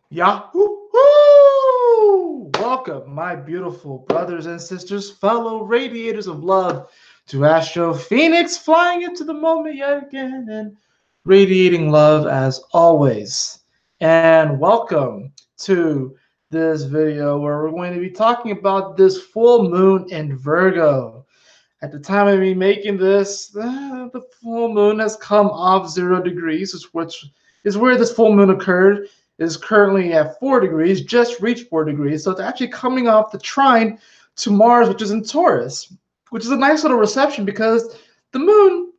Yahoo! Welcome, my beautiful brothers and sisters, fellow radiators of love, to Astro Fenixx, flying into the moment yet again and radiating love as always. And welcome to this video where we're going to be talking about this full moon in Virgo. At the time of me making this, the full moon has come off 0 degrees, which is where this full moon occurred. It is currently at 4 degrees, just reached 4 degrees. So it's actually coming off the trine to Mars, which is in Taurus, which is a nice little reception because the moon,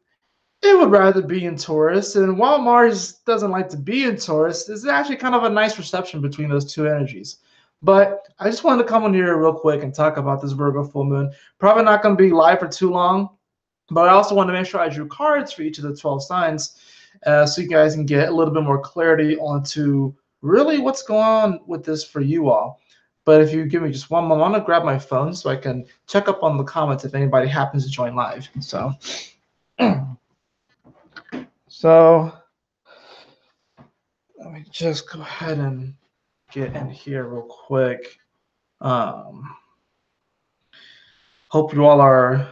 it would rather be in Taurus. And while Mars doesn't like to be in Taurus, it's actually kind of a nice reception between those two energies. But I just wanted to come on here real quick and talk about this Virgo full moon. Probably not going to be live for too long, but I also want to make sure I drew cards for each of the 12 signs so you guys can get a little bit more clarity onto really what's going on with this for you all. But if you give me just one moment, I'm going to grab my phone so I can check up on the comments if anybody happens to join live. So let me just go ahead and get in here real quick. Hope you all are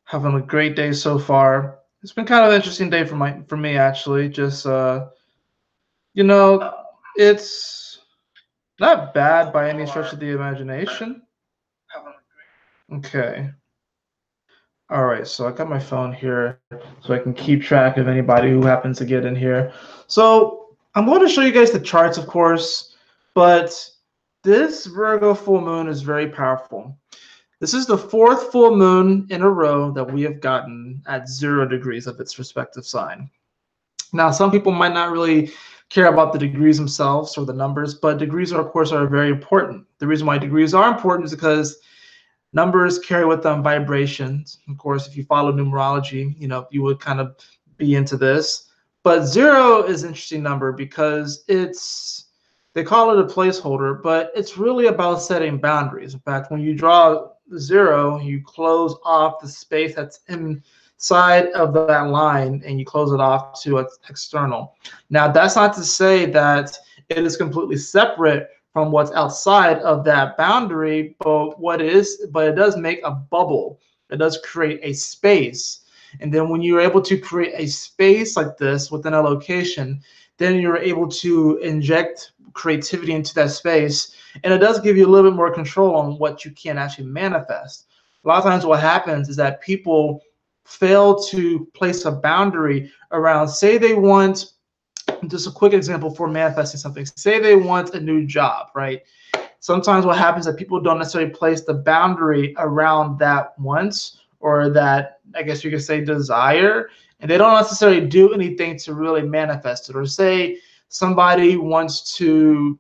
having a great day so far. It's been kind of an interesting day for me actually. Just it's not bad by any stretch of the imagination. Okay. All right, so I got my phone here so I can keep track of anybody who happens to get in here. So I'm going to show you guys the charts, of course, but this Virgo full moon is very powerful. This is the 4th full moon in a row that we have gotten at 0 degrees of its respective sign. Now, some people might not really care about the degrees themselves or the numbers, but degrees, of course, are very important. The reason why degrees are important is because numbers carry with them vibrations. Of course, if you follow numerology, you would kind of be into this. But 0 is an interesting number because they call it a placeholder, but it's really about setting boundaries. In fact, when you draw 0, you close off the space that's inside of that line and you close it off to its external. Now, that's not to say that it is completely separate from what's outside of that boundary, but it does make a bubble. It does create a space. And then when you're able to create a space like this within a location, then you're able to inject creativity into that space. And it does give you a little bit more control on what you can actually manifest. A lot of times what happens is that people fail to place a boundary around, say they want, just a quick example for manifesting something. Say they want a new job, right? Sometimes what happens is that people don't necessarily place the boundary around that wants or that, I guess you could say, desire, and they don't necessarily do anything to really manifest it. Or say somebody wants to,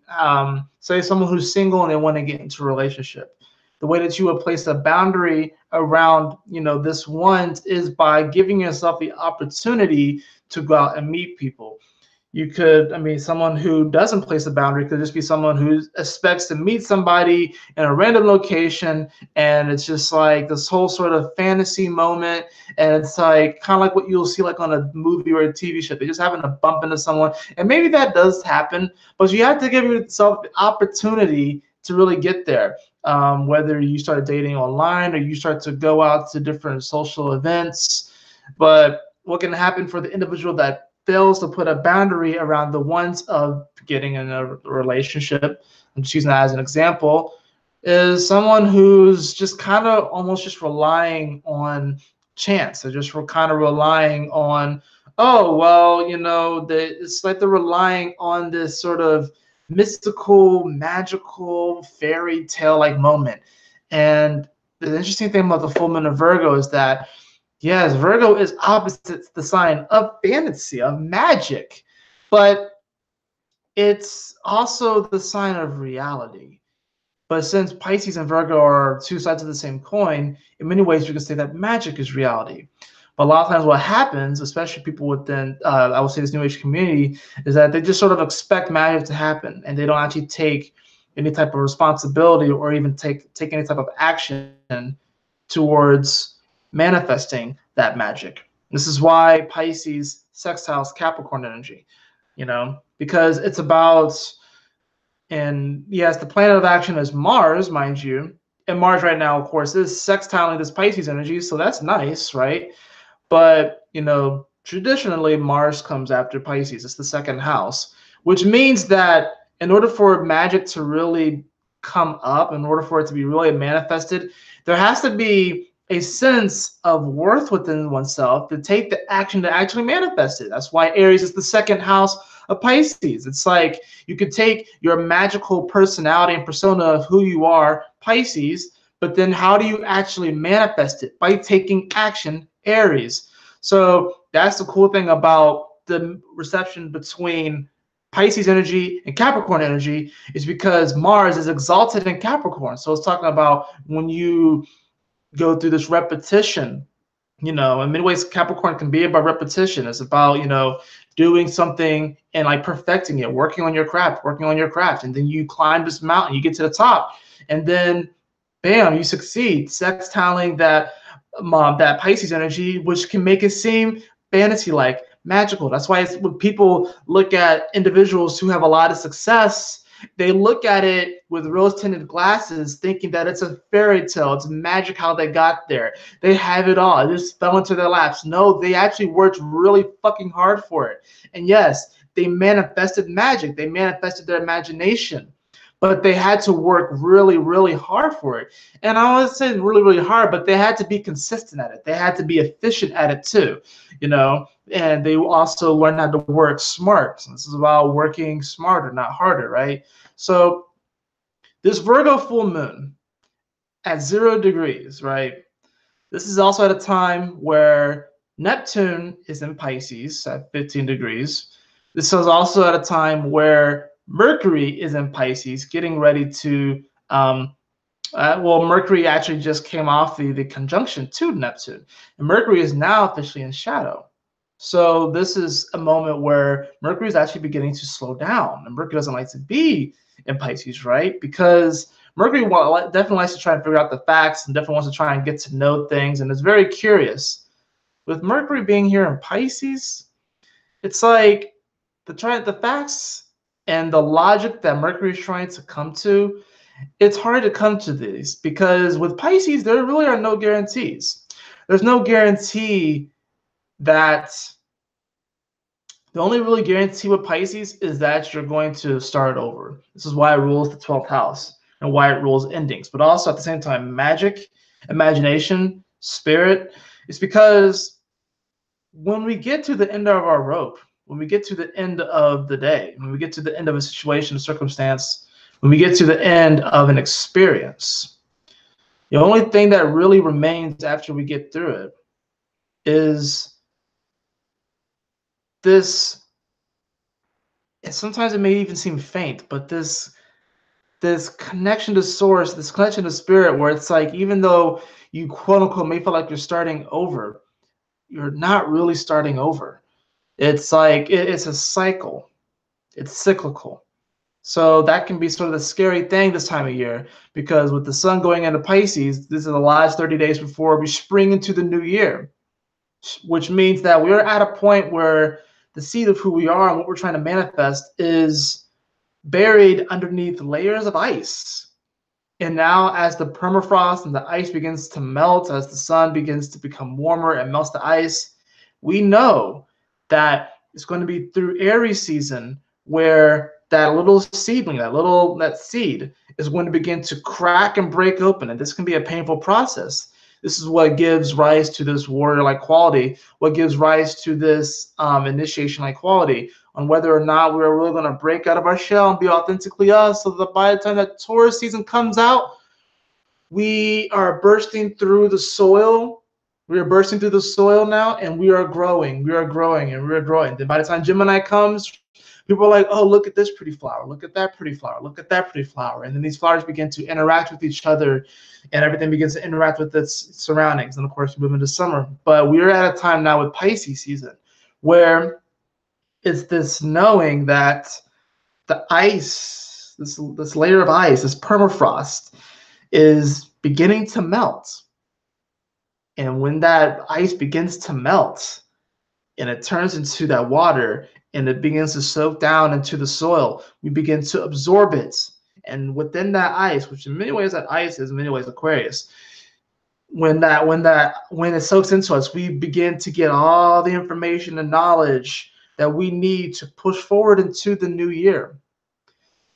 say someone who's single and they want to get into a relationship. The way that you would place a boundary around, this want is by giving yourself the opportunity to go out and meet people. You could, someone who doesn't place a boundary could just be someone who expects to meet somebody in a random location, and it's just like this whole sort of fantasy moment, and it's like kind of like what you'll see like on a movie or a TV show. They just happen to bump into someone, and maybe that does happen, but you have to give yourself the opportunity to really get there. Whether you start dating online or you start to go out to different social events, but what can happen for the individual that fails to put a boundary around the wants of getting in a relationship, I'm just using that as an example, is someone who's just kind of almost just relying on chance. They're just kind of relying on, oh, well, it's like they're relying on this sort of mystical, magical, fairy tale like moment. And the interesting thing about the full moon of Virgo is that, yes, Virgo is opposite the sign of fantasy, of magic, but it's also the sign of reality. But since Pisces and Virgo are two sides of the same coin, in many ways you can say that magic is reality. But a lot of times what happens, especially people within, I would say this New Age community, is that they just sort of expect magic to happen and they don't actually take any type of responsibility or even take any type of action towards manifesting that magic. This is why Pisces sextiles Capricorn energy, because it's about And yes, the planet of action is Mars, mind you. And Mars right now, of course, is sextiling this Pisces energy, so that's nice, right? But, traditionally, Mars comes after Pisces. It's the second house, which means that in order for magic to really come up, in order for it to be really manifested, there has to be a sense of worth within oneself to take the action to actually manifest it. That's why Aries is the second house of Pisces. It's like you could take your magical personality and persona of who you are, Pisces, but then how do you actually manifest it? By taking action, Aries. So that's the cool thing about the reception between Pisces energy and Capricorn energy, is because Mars is exalted in Capricorn. So it's talking about when you go through this repetition, in many ways Capricorn can be about repetition. It's about, doing something and like perfecting it, working on your craft, and then you climb this mountain, you get to the top, and then bam, you succeed, sextiling that Pisces energy, which can make it seem fantasy-like, magical. That's why when people look at individuals who have a lot of success, they look at it with rose-tinted glasses, thinking that it's a fairy tale, it's magic how they got there. They have it all. It just fell into their laps. No, they actually worked really fucking hard for it. And yes, they manifested magic. They manifested their imagination. But they had to work really, really hard for it. And I always say really, really hard, but they had to be consistent at it. They had to be efficient at it too, and they also learned how to work smart. So this is about working smarter, not harder, right? So this Virgo full moon at 0 degrees, right? This is also at a time where Neptune is in Pisces at 15 degrees. This is also at a time where Mercury is in Pisces, getting ready to, Mercury actually just came off the conjunction to Neptune. And Mercury is now officially in shadow. So this is a moment where Mercury is actually beginning to slow down. And Mercury doesn't like to be in Pisces, right? Because Mercury definitely likes to try and figure out the facts and definitely wants to try and get to know things and is very curious. With Mercury being here in Pisces, it's like the facts and the logic that Mercury is trying to come to, it's hard to come to these because with Pisces, there really are no guarantees. There's no guarantee that the only really guarantee with Pisces is that you're going to start over. This is why it rules the 12th house and why it rules endings. But also at the same time, magic, imagination, spirit, it's because when we get to the end of our rope, when we get to the end of the day, when we get to the end of a situation, a circumstance, when we get to the end of an experience, the only thing that really remains after we get through it is this, and sometimes it may even seem faint, but this connection to source, this connection to spirit, where it's like, even though you quote unquote may feel like you're starting over, you're not really starting over. It's like it's a cycle. It's cyclical. So that can be sort of the scary thing this time of year, because with the sun going into Pisces, this is the last 30 days before we spring into the new year, which means that we're at a point where the seed of who we are and what we're trying to manifest is buried underneath layers of ice. And now as the permafrost and the ice begins to melt, as the sun begins to become warmer and melts the ice, we know that it's going to be through Aries season where that little seedling, that seed is going to begin to crack and break open. And this can be a painful process. This is what gives rise to this warrior-like quality, what gives rise to this initiation-like quality, on whether or not we're really going to break out of our shell and be authentically us, so that by the time that Taurus season comes out, we are bursting through the soil. We are bursting through the soil now, and we are growing. We are growing, and we are growing. Then by the time Gemini comes, people are like, oh, look at this pretty flower. Look at that pretty flower. Look at that pretty flower. And then these flowers begin to interact with each other, and everything begins to interact with its surroundings. And of course, we move into summer. But we're at a time now with Pisces season where it's this knowing that the ice, this layer of ice, this permafrost, is beginning to melt. And when that ice begins to melt and it turns into that water, and it begins to soak down into the soil. We begin to absorb it. And within that ice, which in many ways that ice is in many ways Aquarius, when it soaks into us, we begin to get all the information and knowledge that we need to push forward into the new year.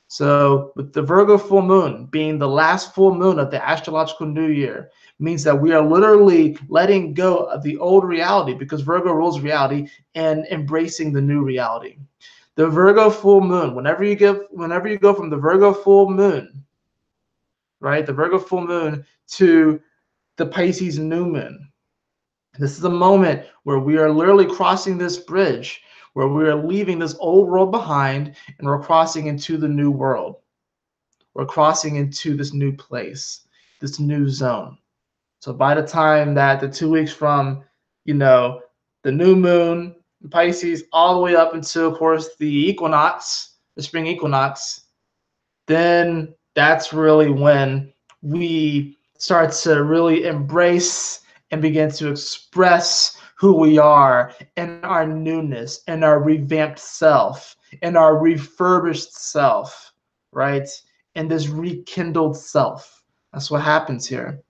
So with the Virgo full moon being the last full moon of the astrological new year, means that we are literally letting go of the old reality, because Virgo rules reality, and embracing the new reality. The Virgo full moon, whenever you go from the Virgo full moon, right, the Virgo full moon to the Pisces new moon, this is a moment where we are literally crossing this bridge, where we are leaving this old world behind and we're crossing into the new world. We're crossing into this new place, this new zone. So by the time that the 2 weeks from, the new moon, Pisces, all the way up until, of course, the equinox, the spring equinox, then that's really when we start to really embrace and begin to express who we are and our newness and our revamped self and our refurbished self, right? And this rekindled self. That's what happens here.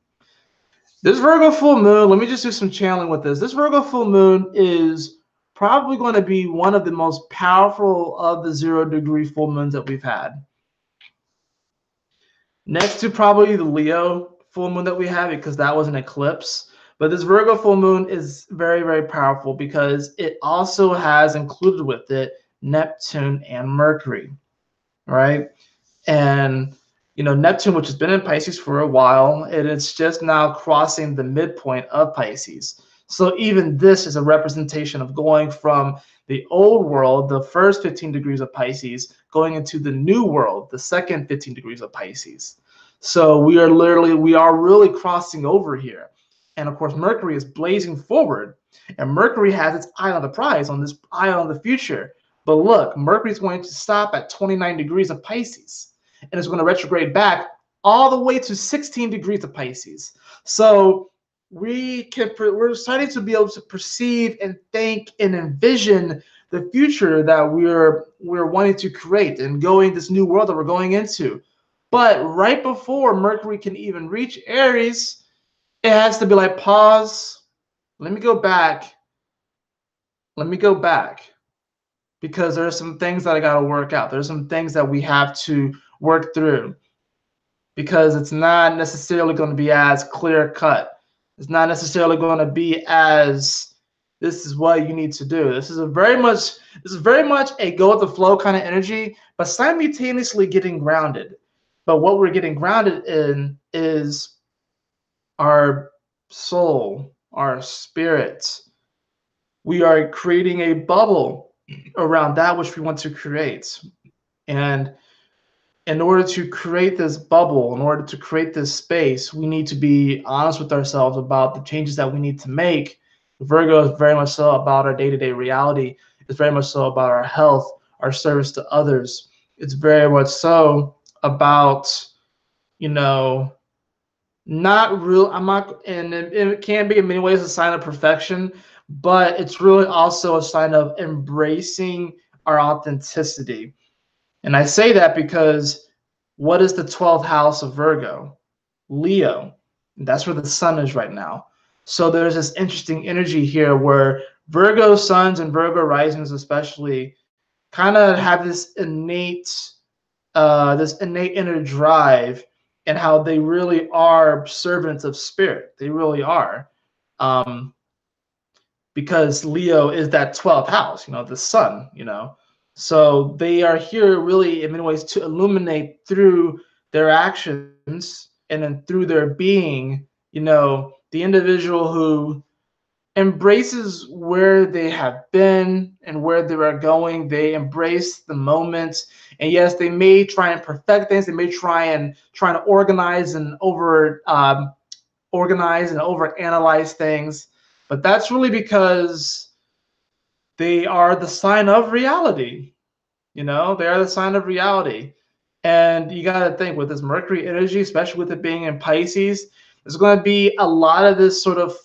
This Virgo full moon, let me just do some channeling with this. This Virgo full moon is probably going to be one of the most powerful of the 0-degree full moons that we've had. Next to probably the Leo full moon that we have, because that was an eclipse. But this Virgo full moon is very, very powerful because it also has included with it Neptune and Mercury, right? And Neptune, which has been in Pisces for a while, and it's just now crossing the midpoint of Pisces. So even this is a representation of going from the old world, the first 15 degrees of Pisces, going into the new world, the second 15 degrees of Pisces. So we are really crossing over here. And of course, Mercury is blazing forward, and Mercury has its eye on the prize, on this eye on the future. But look, Mercury is going to stop at 29 degrees of Pisces, and it's going to retrograde back all the way to 16 degrees of Pisces. So we're starting to be able to perceive and think and envision the future that we're wanting to create and going this new world that we're going into. But right before Mercury can even reach Aries, it has to be like, pause. Let me go back. Because there's some things that I got to work out. There's some things that we have to work through, because it's not necessarily going to be as clear cut. It's not necessarily going to be as, this is what you need to do. This is very much a go with the flow kind of energy, but simultaneously getting grounded. But what we're getting grounded in is our soul, our spirit. We are creating a bubble around that which we want to create. And in order to create this bubble, in order to create this space, we need to be honest with ourselves about the changes that we need to make. Virgo is very much so about our day-to-day reality. It's very much so about our health, our service to others. It's very much so about, and it can be in many ways a sign of perfection, but it's really also a sign of embracing our authenticity. And I say that because what is the 12th house of Virgo? Leo. That's where the sun is right now. So there's this interesting energy here where Virgo suns and Virgo risings especially kind of have this innate inner drive, and how they really are servants of spirit. They really are. Because Leo is that 12th house, the sun, So they are here really in many ways to illuminate through their actions, and then through their being, the individual who embraces where they have been and where they are going. They embrace the moment. And yes, they may try and perfect things. They may try to organize and overanalyze things. But that's really because they are the sign of reality. They are the sign of reality. And you got to think, with this Mercury energy, especially with it being in Pisces, there's going to be a lot of this sort of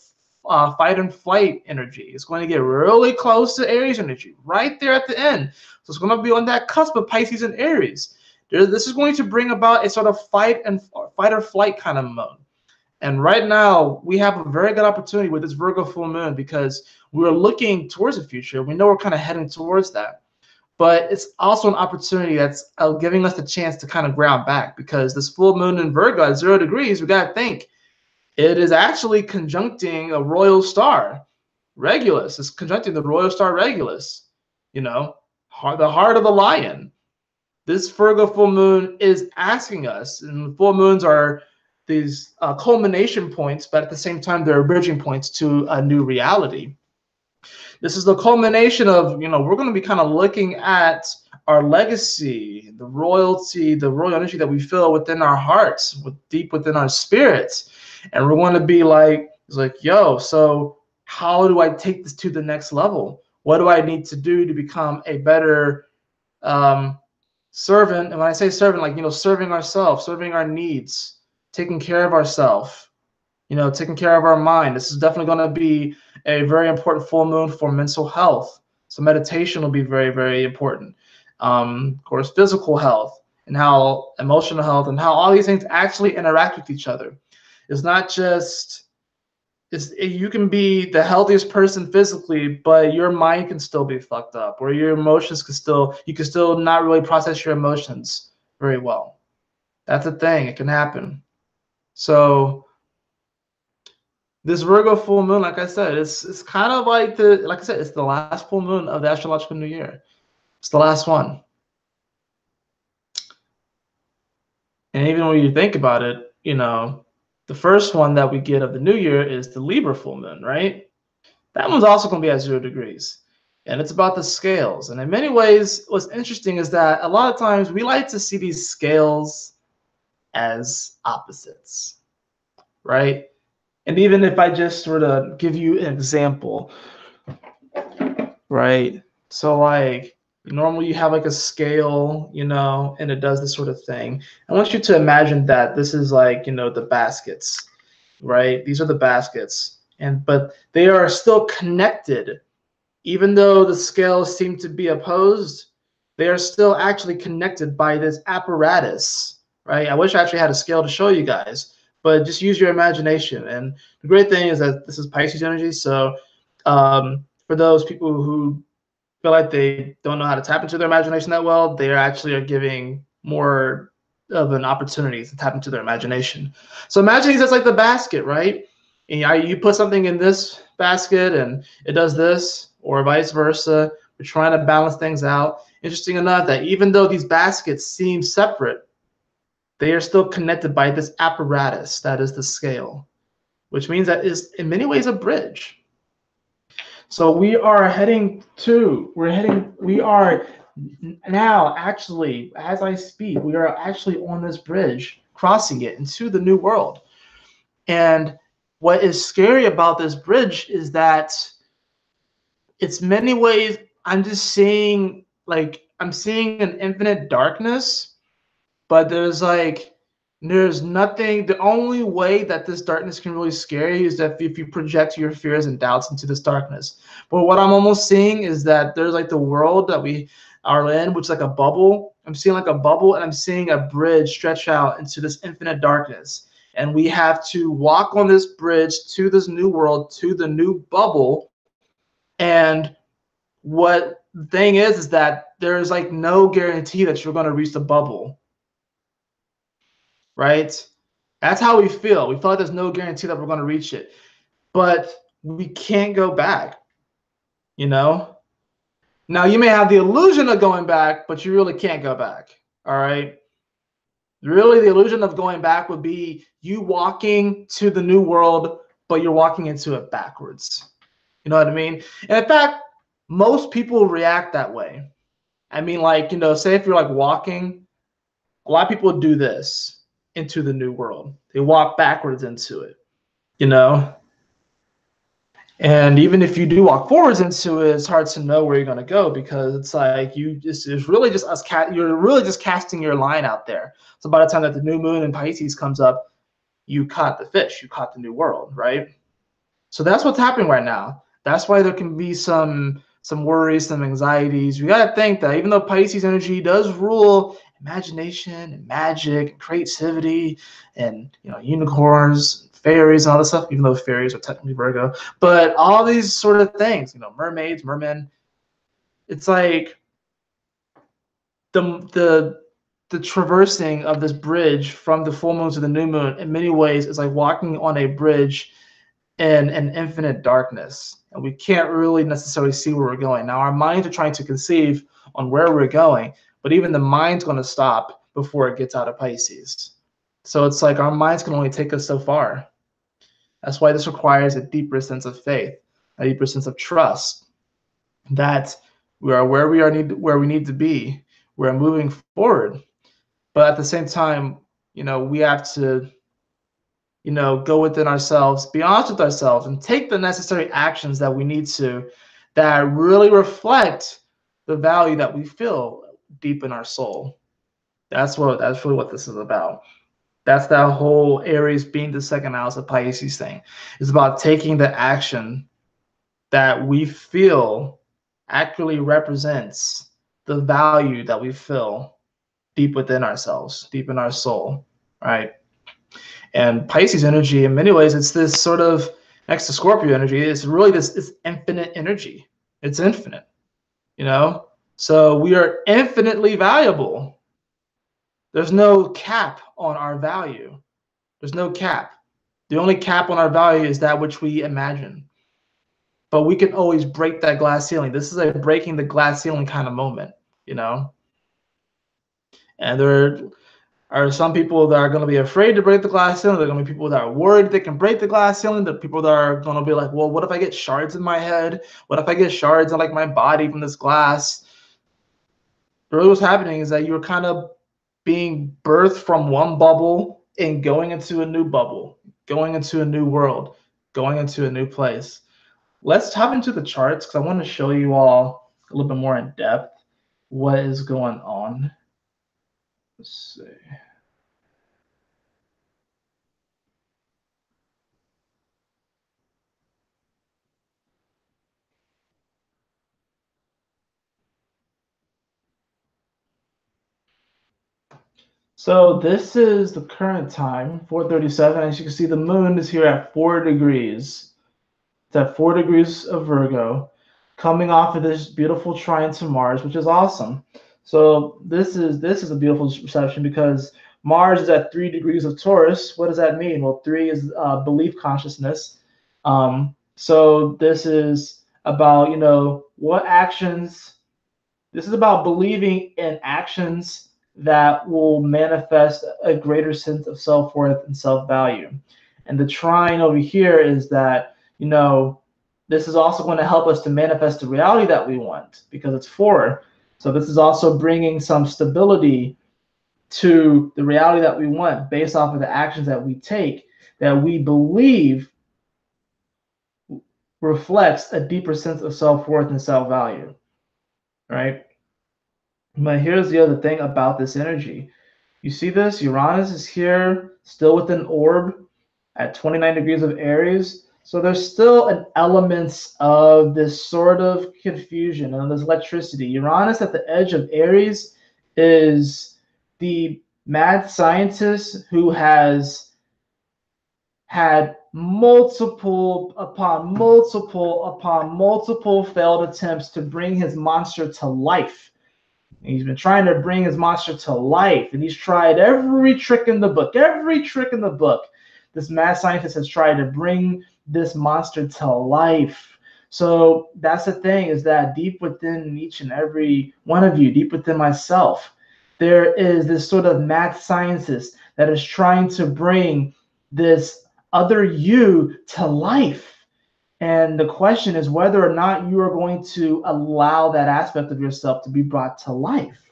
fight and flight energy. It's going to get really close to Aries energy, right there at the end. So it's going to be on that cusp of Pisces and Aries. This is going to bring about a sort of fight or flight kind of mode. And right now, we have a very good opportunity with this Virgo full moon because we're looking towards the future. We know we're kind of heading towards that. But it's also an opportunity that's giving us the chance to kind of ground back, because this full moon in Virgo at 0 degrees, we got to think, it is actually conjuncting a royal star, Regulus. It's conjuncting the royal star Regulus, you know, the heart of the lion. This Virgo full moon is asking us, and full moons are these culmination points, but at the same time, they're bridging points to a new reality. This is the culmination of, you know, we're going to be kind of looking at our legacy, the royalty, the royal energy that we feel within our hearts, deep within our spirits. And we're going to be like, it's like, yo, so how do I take this to the next level? What do I need to do to become a better servant? And when I say servant, like, you know, serving ourselves, serving our needs, taking care of ourselves, you know, taking care of our mind. This is definitely going to be a very important full moon for mental health. So meditation will be very, very important. Of course, physical health and how emotional health and how all these things actually interact with each other. It's not just, you can be the healthiest person physically, but your mind can still be fucked up, or your emotions you can still not really process your emotions very well. That's a thing. It can happen. So this Virgo full moon, like I said, it's kind of like it's the last full moon of the astrological new year. It's the last one. And even when you think about it, you know, the first one that we get of the new year is the Libra full moon, right? That one's also going to be at 0 degrees. And it's about the scales. And in many ways, what's interesting is that a lot of times we like to see these scales as opposites, right? And even if I just sort of give you an example, right? So like normally you have like a scale, you know, and it does this sort of thing. I want you to imagine that this is like, you know, the baskets, right? These are the baskets, but they are still connected. Even though the scales seem to be opposed, they are still actually connected by this apparatus, right? I wish I actually had a scale to show you guys, but just use your imagination. And the great thing is that this is Pisces energy. So for those people who feel like they don't know how to tap into their imagination that well, they actually are giving more of an opportunity to tap into their imagination. So imagine it's just like the basket, right? And you put something in this basket and it does this, or vice versa. We're trying to balance things out. Interesting enough that even though these baskets seem separate, they are still connected by this apparatus that is the scale, which means that is in many ways a bridge. So we are now actually, as I speak, we are actually on this bridge, crossing it into the new world. And what is scary about this bridge is that it's many ways, I'm seeing an infinite darkness, but there's nothing. The only way that this darkness can really scare you is that if you project your fears and doubts into this darkness. But what I'm almost seeing is that there's like the world that we are in, which is like a bubble. I'm seeing like a bubble, and I'm seeing a bridge stretch out into this infinite darkness. And we have to walk on this bridge to this new world, to the new bubble. And what the thing is that there's like no guarantee that you're going to reach the bubble. Right? That's how we feel. We feel like there's no guarantee that we're going to reach it. But we can't go back, you know? Now, you may have the illusion of going back, but you really can't go back, all right? Really, the illusion of going back would be you walking to the new world, but you're walking into it backwards. You know what I mean? And in fact, most people react that way. I mean, like, you know, say if you're like walking, a lot of people do this into the new world. They walk backwards into it, you know? And even if you do walk forwards into it, it's hard to know where you're going to go, because it's like it's really just you're really just casting your line out there. So by the time that the new moon in Pisces comes up, you caught the fish, you caught the new world, right? So that's what's happening right now. That's why there can be some worries, some anxieties. We gotta think that even though Pisces energy does rule imagination and magic and creativity and unicorns, fairies, and all this stuff, even though fairies are technically Virgo, but all these sort of things, mermaids, mermen, it's like the traversing of this bridge from the full moon to the new moon in many ways is like walking on a bridge in an infinite darkness, and we can't really necessarily see where we're going. Now our minds are trying to conceive on where we're going, but even the mind's going to stop before it gets out of Pisces. So it's like our minds can only take us so far. That's why this requires a deeper sense of faith, a deeper sense of trust that we are where we need to be. We're moving forward, but at the same time, we have to go within ourselves, be honest with ourselves, and take the necessary actions that we need to, that really reflect the value that we feel deep in our soul. That's really what this is about. That's that whole Aries being the second house of Pisces thing. It's about taking the action that we feel accurately represents the value that we feel deep within ourselves, deep in our soul, right? And Pisces energy, in many ways, it's this sort of, next to Scorpio energy, it's really this infinite energy. It's infinite, So we are infinitely valuable. There's no cap on our value. There's no cap. The only cap on our value is that which we imagine. But we can always break that glass ceiling. This is a breaking the glass ceiling kind of moment, And there are some people that are going to be afraid to break the glass ceiling. There are going to be people that are worried they can break the glass ceiling. There are people that are going to be like, well, what if I get shards in my head? What if I get shards in like my body from this glass? Really what's happening is that you're kind of being birthed from one bubble and going into a new bubble, going into a new world, going into a new place. Let's hop into the charts because I want to show you all a little bit more in depth what is going on. Let's see. So this is the current time, 4:37. As you can see, the moon is here at 4 degrees. It's at 4 degrees of Virgo, coming off of this beautiful trine to Mars, which is awesome. So this is a beautiful reception because Mars is at 3 degrees of Taurus. What does that mean? Well, 3 is belief consciousness. So this is about what actions. This is about believing in actions that will manifest a greater sense of self-worth and self-value. And the trine over here is that, this is also going to help us to manifest the reality that we want because it's 4. So this is also bringing some stability to the reality that we want based off of the actions that we take that we believe reflects a deeper sense of self-worth and self-value, right? But here's the other thing about this energy. You see this? Uranus is here, still within orb at 29 degrees of Aries. So there's still an element of this sort of confusion and this electricity. Uranus at the edge of Aries is the mad scientist who has had multiple upon multiple upon multiple failed attempts to bring his monster to life. And he's been trying to bring his monster to life, and he's tried every trick in the book. Every trick in the book. This mad scientist has tried to bring this monster to life. So that's the thing, is that deep within each and every one of you, deep within myself, there is this sort of mad scientist that is trying to bring this other you to life. And the question is whether or not you are going to allow that aspect of yourself to be brought to life.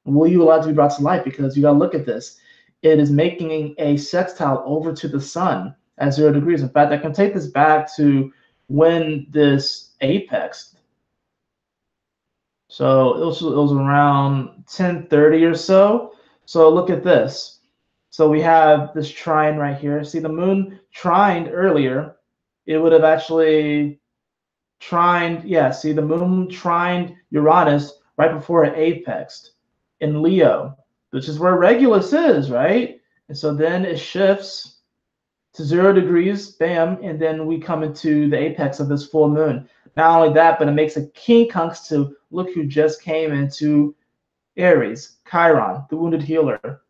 Will you allow it to be brought to life? Because you got to look at this. It is making a sextile over to the sun at 0 degrees. In fact, I can take this back to when this apex. So it was around 10:30 or so. So look at this. So we have this trine right here. See, the moon trined earlier it would have actually trined, yeah, see the moon trined Uranus right before it apexed in Leo, which is where Regulus is, right? And so then it shifts to 0 degrees, bam, and then we come into the apex of this full moon. Not only that, but it makes a quincunx to look who just came into Aries, Chiron, the wounded healer.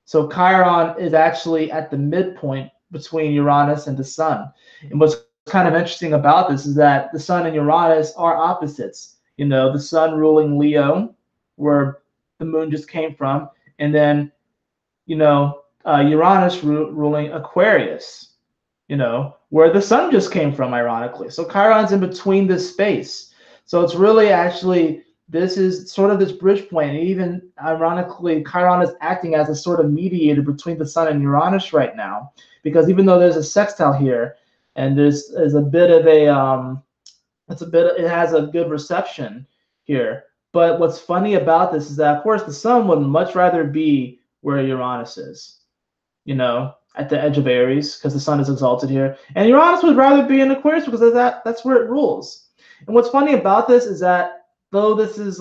So Chiron is actually at the midpoint between Uranus and the Sun. And what's kind of interesting about this is that the Sun and Uranus are opposites. You know, the Sun ruling Leo, where the moon just came from, and then, Uranus ruling Aquarius, where the Sun just came from, ironically. So Chiron's in between this space. So it's really actually, this is sort of this bridge point. And even ironically, Chiron is acting as a sort of mediator between the Sun and Uranus right now, because even though there's a sextile here, and there's a bit of it has a good reception here. But what's funny about this is that, of course, the Sun would much rather be where Uranus is, at the edge of Aries, because the Sun is exalted here, and Uranus would rather be in Aquarius because that's where it rules. And what's funny about this is that, though this is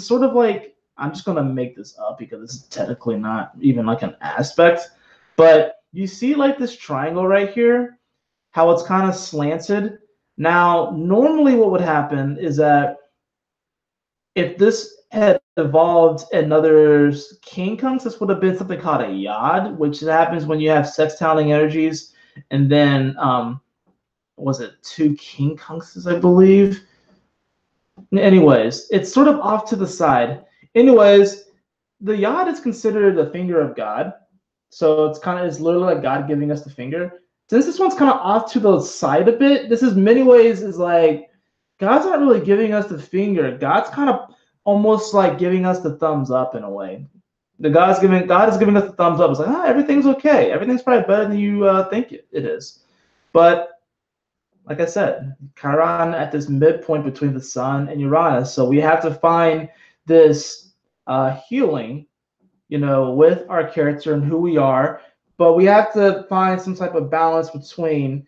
sort of like, I'm just gonna make this up because this is technically not even like an aspect, but you see like this triangle right here, how it's kind of slanted. Now, normally what would happen is that if this had evolved another quincunx, this would have been something called a yod, which happens when you have sextiling energies, and then was it 2 quincunxes, I believe? Anyways, it's sort of off to the side. Anyways, the yod is considered the finger of God. So it's literally like God giving us the finger. Since this one's kind of off to the side a bit, this is many ways is like God's not really giving us the finger. God's kind of almost like giving us the thumbs up in a way. God is giving us the thumbs up. It's like, everything's okay. Everything's probably better than you think it is. But like I said, Chiron at this midpoint between the Sun and Uranus. So we have to find this healing, with our character and who we are. But we have to find some type of balance between,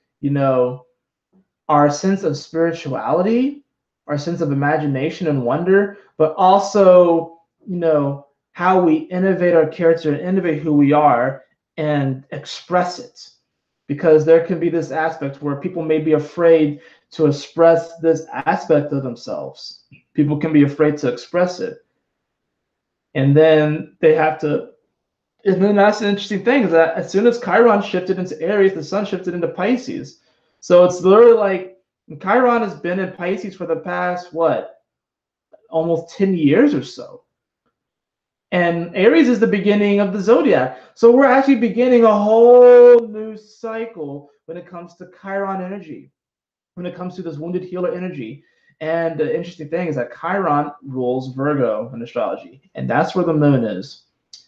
our sense of spirituality, our sense of imagination and wonder, but also, how we innovate our character and innovate who we are and express it. Because there can be this aspect where people may be afraid to express this aspect of themselves. People can be afraid to express it. And then they have to, and then that's the interesting thing, is that as soon as Chiron shifted into Aries, the Sun shifted into Pisces. So it's literally like, Chiron has been in Pisces for the past, almost 10 years or so. And Aries is the beginning of the zodiac. So we're actually beginning a whole new cycle when it comes to Chiron energy, when it comes to this wounded healer energy. And the interesting thing is that Chiron rules Virgo in astrology. And that's where the moon is.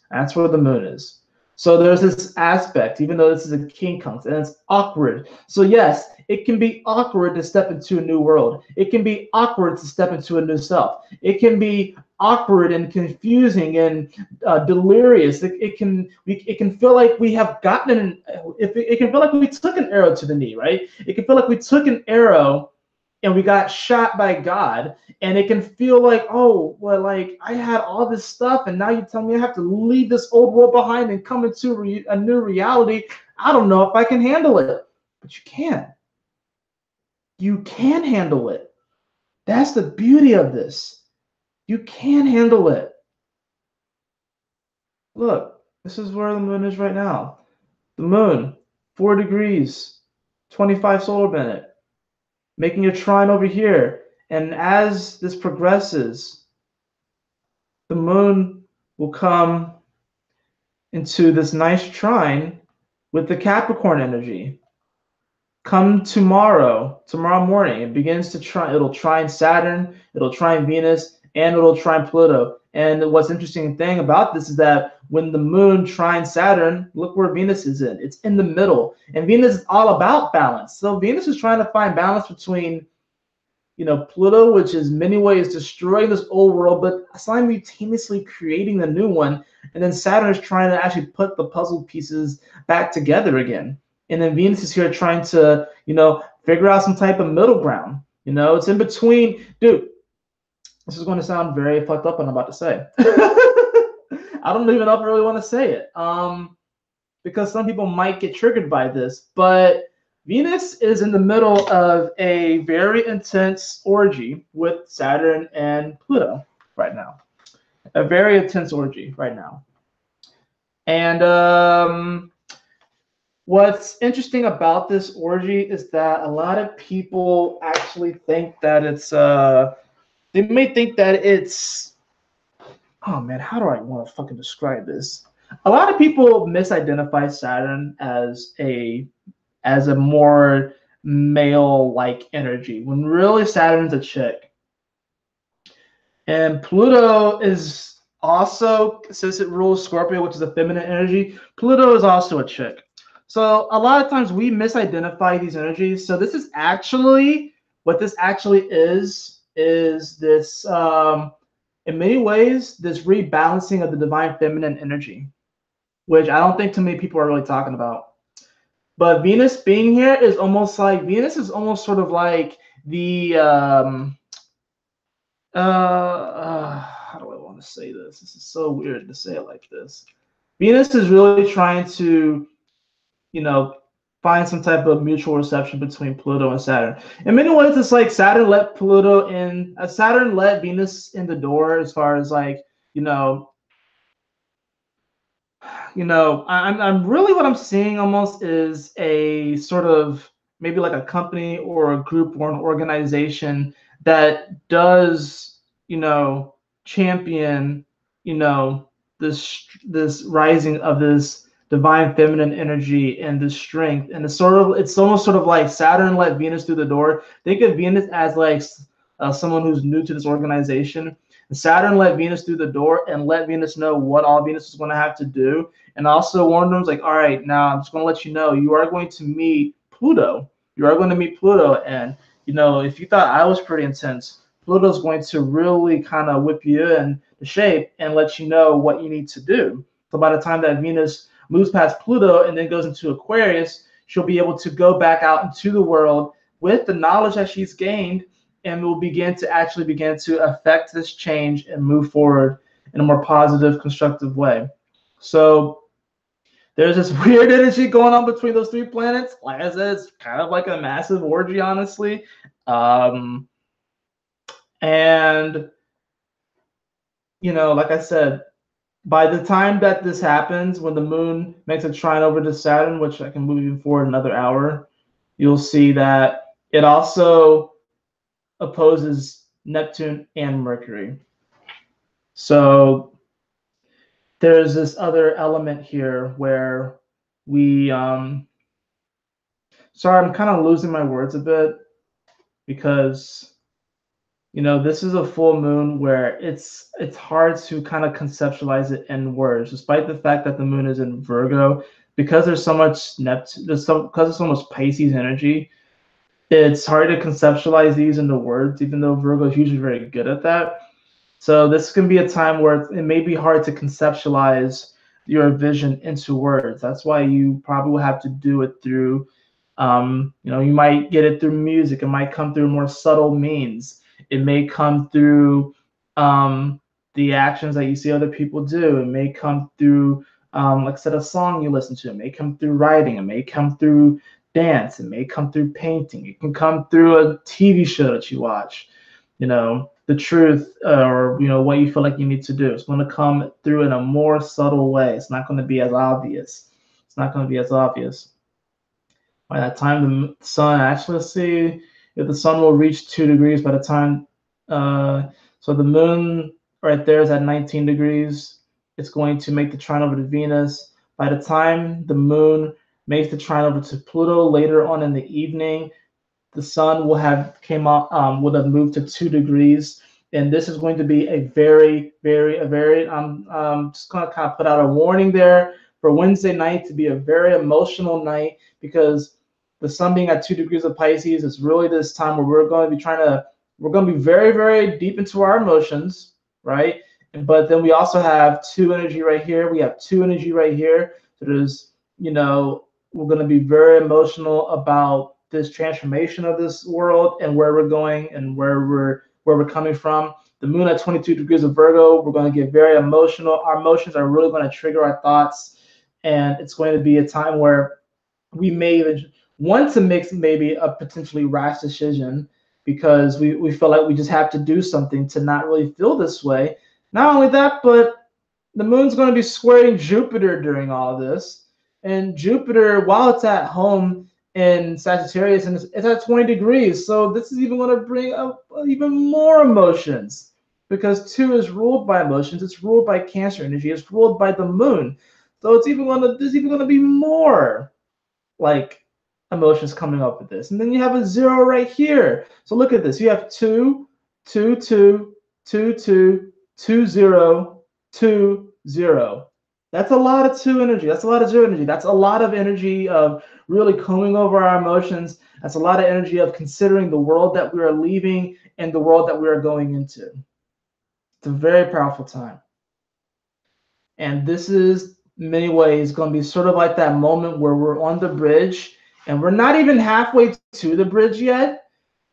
That's where the moon is. So there's this aspect, even though this is a quincunx, and it's awkward. So yes, it can be awkward to step into a new world. It can be awkward to step into a new self. It can be awkward and confusing and delirious. It can feel like we have gotten it can feel like we took an arrow to the knee, right? It can feel like we took an arrow and we got shot by God, and it can feel like, oh, well, like I had all this stuff, and now you tell me I have to leave this old world behind and come into a new reality. I don't know if I can handle it, but you can. You can handle it. That's the beauty of this. You can handle it. Look, this is where the moon is right now. The moon, 4 degrees, 25 solar minute. Making a trine over here. And as this progresses, the moon will come into this nice trine with the Capricorn energy. Come tomorrow morning, it begins to trine. It'll trine Saturn, it'll trine Venus, and it'll trine Pluto. And what's interesting thing about this is that when the moon trines Saturn, look where Venus is in. It's in the middle. And Venus is all about balance. So Venus is trying to find balance between, Pluto, which is in many ways destroying this old world, but simultaneously creating the new one. And then Saturn is trying to actually put the puzzle pieces back together again. And then Venus is here trying to, Figure out some type of middle ground. You know, it's in between. Dude, this is going to sound very fucked up what I'm about to say. I don't even know if I really want to say it. Because some people might get triggered by this, but Venus is in the middle of a very intense orgy with Saturn and Pluto right now. A very intense orgy right now. And what's interesting about this orgy is that a lot of people actually think that it's they may think that it's, oh man, how do I want to fucking describe this? A lot of people misidentify Saturn as a more male-like energy when really Saturn's a chick. And Pluto is also, since it rules Scorpio, which is a feminine energy, Pluto is also a chick. So a lot of times we misidentify these energies. So this is actually, what this actually is this, in many ways, this rebalancing of the divine feminine energy, which I don't think too many people are really talking about. But Venus being here is almost like, Venus is almost sort of like the, how do I want to say this? This is so weird to say it like this. Venus is really trying to, you know, find some type of mutual reception between Pluto and Saturn. In many ways, it's like Saturn let Pluto in, Saturn let Venus in the door as far as like, I'm really, what I'm seeing almost is a sort of maybe like a company or a group or an organization that does, champion, this rising of this divine feminine energy and this strength. And it's almost sort of like Saturn let Venus through the door. Think of Venus as like someone who's new to this organization. Saturn let Venus through the door and let Venus know what all Venus is going to have to do. And also warned them, like, all right, now I'm just going to let you know, you are going to meet Pluto. You are going to meet Pluto. And, if you thought I was pretty intense, Pluto's going to really kind of whip you in the shape and let you know what you need to do. So by the time that Venus moves past Pluto and then goes into Aquarius, she'll be able to go back out into the world with the knowledge that she's gained, and will begin to affect this change and move forward in a more positive, constructive way. So there's this weird energy going on between those three planets. Like I said, it's kind of like a massive orgy, honestly. And, like I said, by the time that this happens, when the moon makes a trine over to Saturn, which I can move you forward another hour, you'll see that it also opposes Neptune and Mercury. So there's this other element here where we, sorry, I'm kind of losing my words a bit because, this is a full moon where it's hard to kind of conceptualize it in words, despite the fact that the moon is in Virgo, because there's so much Neptune, because there's so much Pisces energy. It's hard to conceptualize these into words, even though Virgo is usually very good at that. So this can be a time where it may be hard to conceptualize your vision into words. That's why you probably will have to do it through, you might get it through music. It might come through more subtle means. It may come through the actions that you see other people do. It may come through, like I said, a song you listen to. It may come through writing. It may come through dance. It may come through painting. It can come through a TV show that you watch. The truth, or what you feel like you need to do. It's going to come through in a more subtle way. It's not going to be as obvious. It's not going to be as obvious. By that time, the sun, actually, let's see if the sun will reach 2 degrees by the time. So the moon right there is at 19 degrees. It's going to make the trine over to Venus. By the time the moon makes the trine over to Pluto later on in the evening, the sun will have would have moved to 2 degrees, and this is going to be a very, I'm just gonna kind of put out a warning there for Wednesday night to be a very emotional night, because the sun being at 2 degrees of Pisces is really this time where we're going to be very, very deep into our emotions, right? But then we also have 2 energy right here. We have 2 energy right here. So there's, we're going to be very emotional about this transformation of this world and where we're going and where we're coming from. The moon at 22 degrees of Virgo, we're going to get very emotional. Our emotions are really going to trigger our thoughts, and it's going to be a time where we may even want to make maybe a potentially rash decision because we feel like we just have to do something to not really feel this way. Not only that, but the moon's going to be squaring Jupiter during all this. And Jupiter, while it's at home in Sagittarius, and it's at 20 degrees. So this is even going to bring up even more emotions because 2 is ruled by emotions. It's ruled by Cancer energy. It's ruled by the moon. So there's even going to be more like emotions coming up with this. And then you have a 0 right here. So look at this. You have 2, 2, 2, 2, 2, 2, 0, 2, 0. That's a lot of 2 energy. That's a lot of 0 energy. That's a lot of energy of really combing over our emotions. That's a lot of energy of considering the world that we are leaving and the world that we are going into. It's a very powerful time. And this is, in many ways, going to be sort of like that moment where we're on the bridge and we're not even halfway to the bridge yet,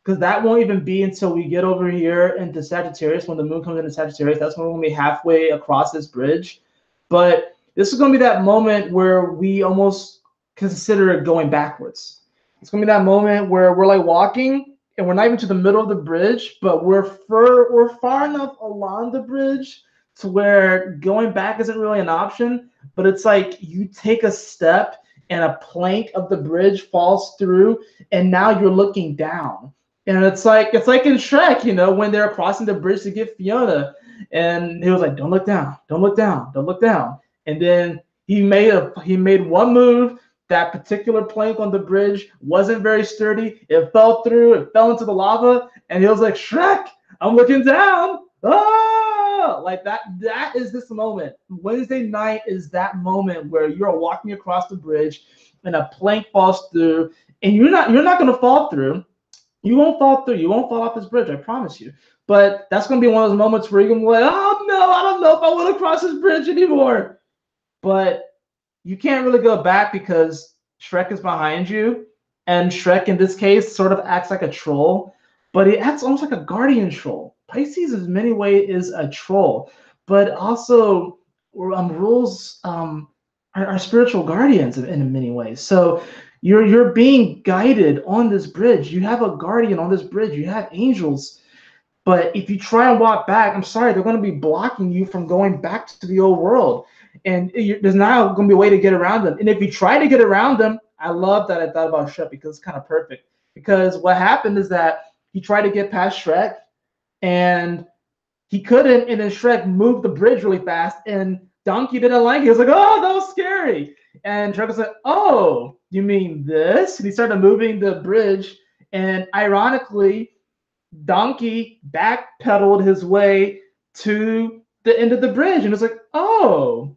because that won't even be until we get over here into Sagittarius. When the moon comes into Sagittarius, that's when we're going to be halfway across this bridge. But this is going to be that moment where we almost consider going backwards. It's going to be that moment where we're like walking and we're not even to the middle of the bridge, but we're far enough along the bridge to where going back isn't really an option. But it's like you take a step and a plank of the bridge falls through, and now you're looking down. And it's like in Shrek, you know, when they're crossing the bridge to get Fiona, and he was like, "Don't look down, don't look down, don't look down." And then he made one move. That particular plank on the bridge wasn't very sturdy. It fell through. It fell into the lava, and he was like, "Shrek, I'm looking down." Ah! Like that. That is this moment. Wednesday night is that moment where you're walking across the bridge, and a plank falls through, and you're not going to fall through. You won't fall through. You won't fall off this bridge. I promise you. But that's going to be one of those moments where you're going to be like, "Oh no, I don't know if I want to cross this bridge anymore." But you can't really go back because Shrek is behind you, and Shrek in this case sort of acts like a troll, but he acts almost like a guardian troll. Pisces in many ways is a troll, but also rules are spiritual guardians in many ways. So you're being guided on this bridge. You have a guardian on this bridge. You have angels. But if you try and walk back, I'm sorry, they're going to be blocking you from going back to the old world. And there's now going to be a way to get around them. And if you try to get around them, I love that I thought about Shrek because it's kind of perfect. Because what happened is that he tried to get past Shrek and he couldn't. And then Shrek moved the bridge really fast and Donkey didn't like it. He was like, "Oh, that was scary." And Shrek was like, "Oh, you mean this?" And he started moving the bridge. And ironically, Donkey backpedaled his way to the end of the bridge. And it's like, oh,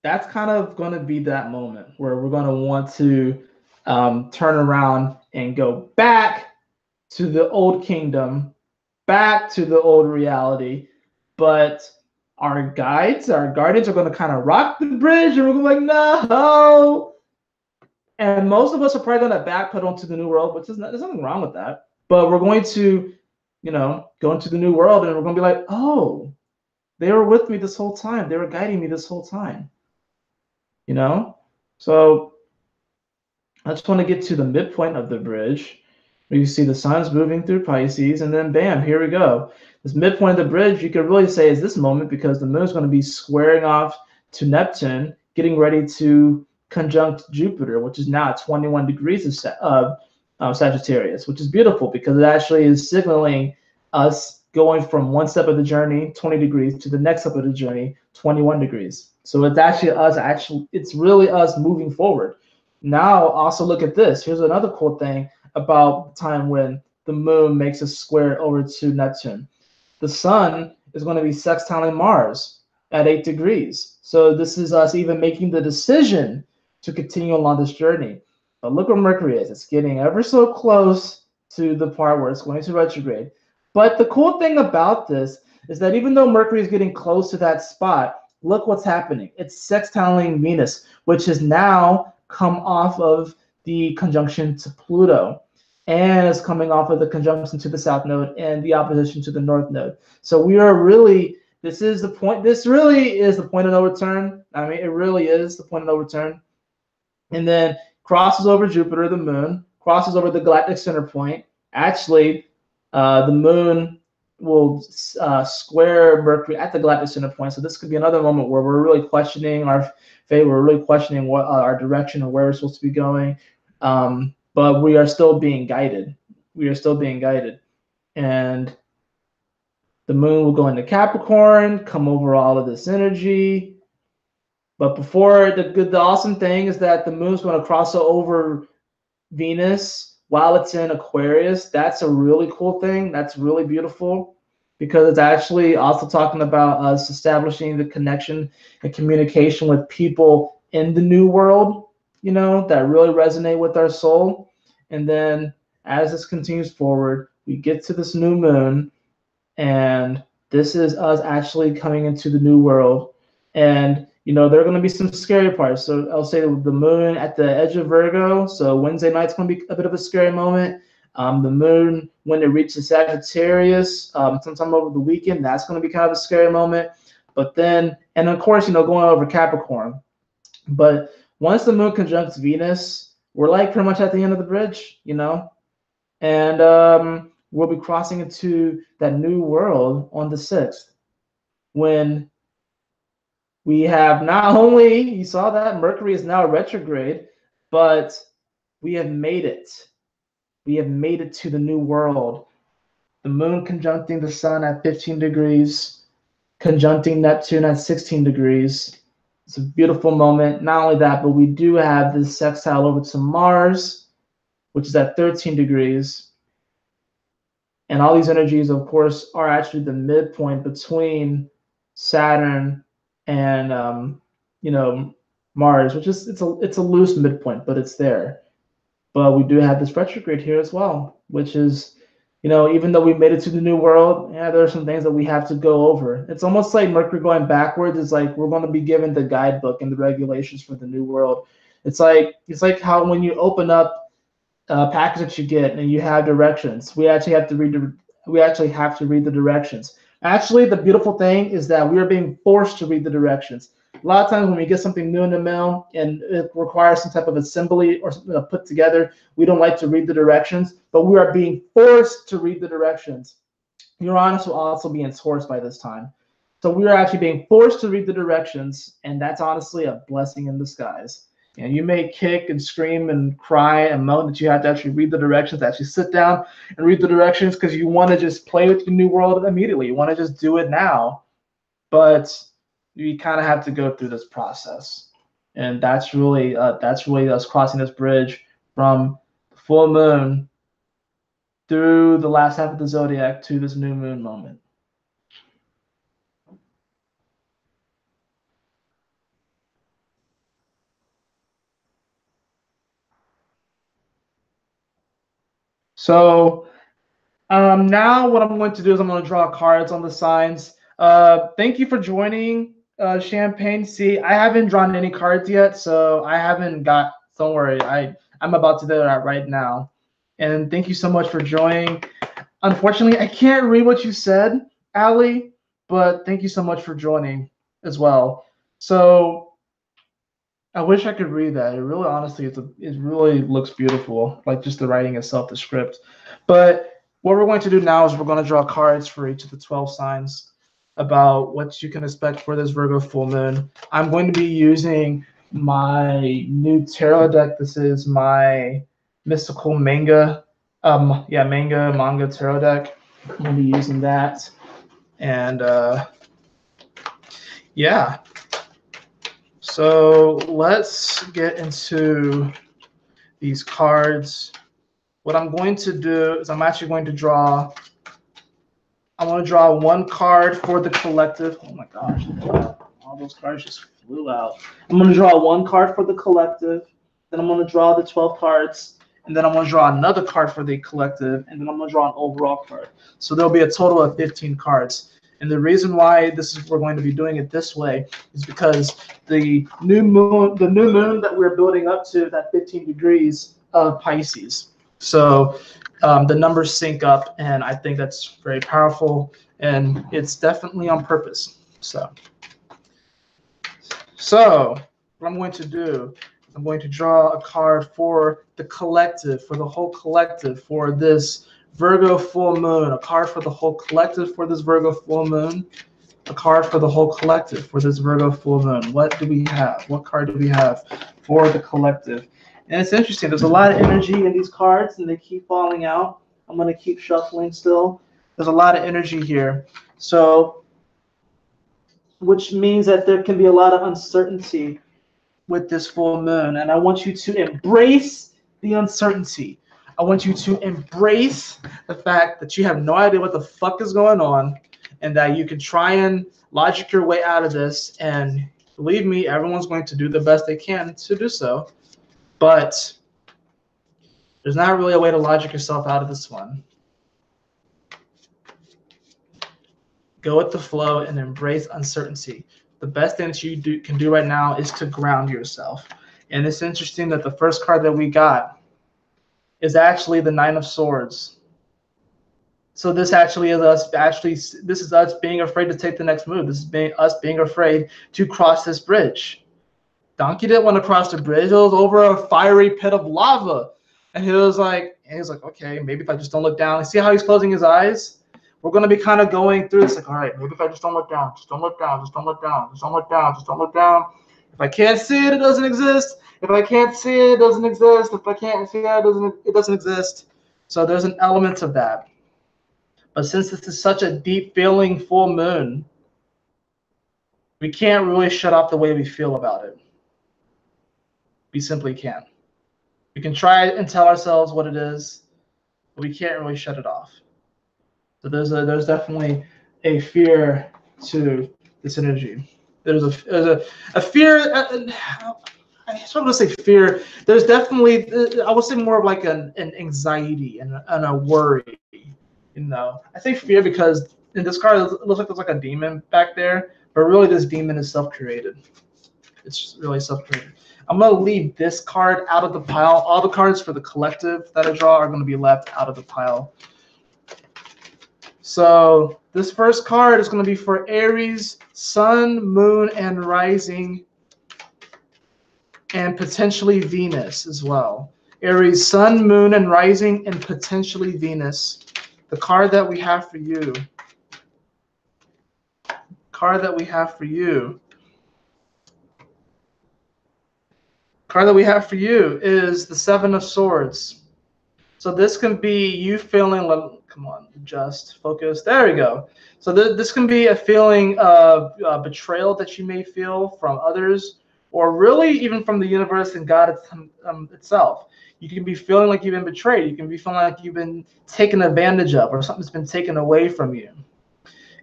that's kind of going to be that moment where we're going to want to turn around and go back to the old kingdom, back to the old reality. But our guardians are going to kind of rock the bridge, and we're going to be like, "No." And most of us are probably going to backpedal into the new world, which is there's nothing wrong with that. But we're going to, go into the new world, and we're going to be like, "Oh, they were with me this whole time. They were guiding me this whole time." So I just want to get to the midpoint of the bridge where you see the sun's moving through Pisces, and then bam, here we go. This midpoint of the bridge, you could really say is this moment because the moon is going to be squaring off to Neptune, getting ready to conjunct Jupiter, which is now at 21 degrees of Sagittarius, which is beautiful because it actually is signaling us going from one step of the journey, 20 degrees, to the next step of the journey, 21 degrees. So it's actually us, it's really us moving forward. Now, also look at this. Here's another cool thing about the time when the moon makes a square over to Neptune. The sun is going to be sextiling Mars at 8 degrees. So this is us even making the decision to continue along this journey. But look where Mercury is. It's getting ever so close to the part where it's going to retrograde. But the cool thing about this is that even though Mercury is getting close to that spot, look what's happening. It's sextiling Venus, which is now come off of the conjunction to Pluto, and it's coming off of the conjunction to the south node and the opposition to the north node. So we are really, this is the point, this really is the point of no return. I mean, it really is the point of no return. And then crosses over Jupiter, the moon, crosses over the galactic center point. Actually, the moon will square Mercury at the galactic center point. So this could be another moment where we're really questioning our fate. We're really questioning what our direction and where we're supposed to be going. But we are still being guided. We are still being guided. And the moon will go into Capricorn, come over all of this energy. But before, the awesome thing is that the moon's going to cross over Venus while it's in Aquarius. That's a really cool thing. That's really beautiful, because it's actually also talking about us establishing the connection and communication with people in the new world, you know, that really resonate with our soul. And then as this continues forward, we get to this new moon, and this is us actually coming into the new world. And you know, there are going to be some scary parts. So I'll say the moon at the edge of Virgo. So Wednesday night's going to be a bit of a scary moment. The moon, when it reaches Sagittarius, sometime over the weekend, that's going to be kind of a scary moment. But then, and of course, you know, going over Capricorn. But once the moon conjuncts Venus, we're like pretty much at the end of the bridge, you know. And we'll be crossing into that new world on the 6th, when we have not only, you saw that Mercury is now retrograde, but we have made it. We have made it to the new world. The moon conjuncting the sun at 15 degrees, conjuncting Neptune at 16 degrees. It's a beautiful moment. Not only that, but we do have this sextile over to Mars, which is at 13 degrees. And all these energies, of course, are actually the midpoint between Saturn and you know, Mars, which is it's a loose midpoint, but it's there. But we do have this retrograde here as well, which is, you know, even though we made it to the new world, yeah, there are some things that we have to go over. It's almost like Mercury going backwards. It's like we're going to be given the guidebook and the regulations for the new world. It's like how when you open up a package that you get and you have directions, we actually have to read the directions. Actually, the beautiful thing is that we are being forced to read the directions. A lot of times when we get something new in the mail and it requires some type of assembly or something to put together, we don't like to read the directions, but we are being forced to read the directions. Uranus will also be in Taurus by this time. So we are actually being forced to read the directions, and that's honestly a blessing in disguise. And you may kick and scream and cry and moan that you have to actually read the directions, actually sit down and read the directions, because you want to just play with the new world immediately. You want to just do it now. But you kind of have to go through this process. And that's really us crossing this bridge from the full moon through the last half of the zodiac to this new moon moment. So now what I'm going to do is I'm going to draw cards on the signs. Thank you for joining, Champagne. See, I haven't drawn any cards yet, so I haven't got, don't worry, I'm about to do that right now. And thank you so much for joining. Unfortunately, I can't read what you said, Allie, but thank you so much for joining as well. So I wish I could read that. It really, honestly, it really looks beautiful, like just the writing itself, the script. But what we're going to do now is we're going to draw cards for each of the 12 signs about what you can expect for this Virgo full moon. I'm going to be using my new tarot deck. This is my mystical manga tarot deck. I'm going to be using that. And yeah. So let's get into these cards. What I'm going to do is I'm actually going to draw. I want to draw one card for the collective. Oh my gosh, all those cards just flew out. I'm going to draw one card for the collective. Then I'm going to draw the 12 cards. And then I'm going to draw another card for the collective. And then I'm going to draw an overall card. So there'll be a total of 15 cards. And the reason why we're going to be doing it this way is because the new moon that we're building up to, that 15 degrees of Pisces. So the numbers sync up, and I think that's very powerful, and it's definitely on purpose. So what I'm going to do, I'm going to draw a card for the collective, for the whole collective, for this Virgo full moon, a card for the whole collective for this Virgo full moon, a card for the whole collective for this Virgo full moon. What do we have? What card do we have for the collective? And it's interesting. There's a lot of energy in these cards, and they keep falling out. I'm going to keep shuffling still. There's a lot of energy here. So, which means that there can be a lot of uncertainty with this full moon. And I want you to embrace the uncertainty. I want you to embrace the fact that you have no idea what the fuck is going on, and that you can try and logic your way out of this. And believe me, everyone's going to do the best they can to do so. But there's not really a way to logic yourself out of this one. Go with the flow and embrace uncertainty. The best thing that you can do right now is to ground yourself. And it's interesting that the first card that we got is actually the Nine of Swords. So this actually is us. This is us being afraid to take the next move. This is us being afraid to cross this bridge. Donkey didn't want to cross the bridge. It was over a fiery pit of lava, and he was like, okay, maybe if I just don't look down. See how he's closing his eyes? We're going to be kind of going through this, like, all right, maybe if I just don't look down, just don't look down, just don't look down, just don't look down, just don't look down. If I can't see it, it doesn't exist. If I can't see it, it doesn't exist. If I can't see it, it doesn't exist. So there's an element of that. But since this is such a deep feeling full moon, we can't really shut off the way we feel about it. We simply can't. We can try and tell ourselves what it is, but we can't really shut it off. So there's definitely a fear to this energy. There's a fear. I struggle to say fear. There's definitely, I would say, more of like an anxiety and a worry. You know, I say fear because in this card it looks like there's like a demon back there, but really this demon is self-created. It's really self-created. I'm going to leave this card out of the pile. All the cards for the collective that I draw are going to be left out of the pile. So this first card is going to be for Aries, Sun, Moon, and Rising, and potentially Venus as well. Aries, Sun, Moon, and Rising, and potentially Venus. The card that we have for you. Card that we have for you is the Seven of Swords. So this can be you feeling like, come on, just focus. There we go. So this can be a feeling of betrayal that you may feel from others, or really even from the universe and God itself. You can be feeling like you've been betrayed. You can be feeling like you've been taken advantage of, or something's been taken away from you.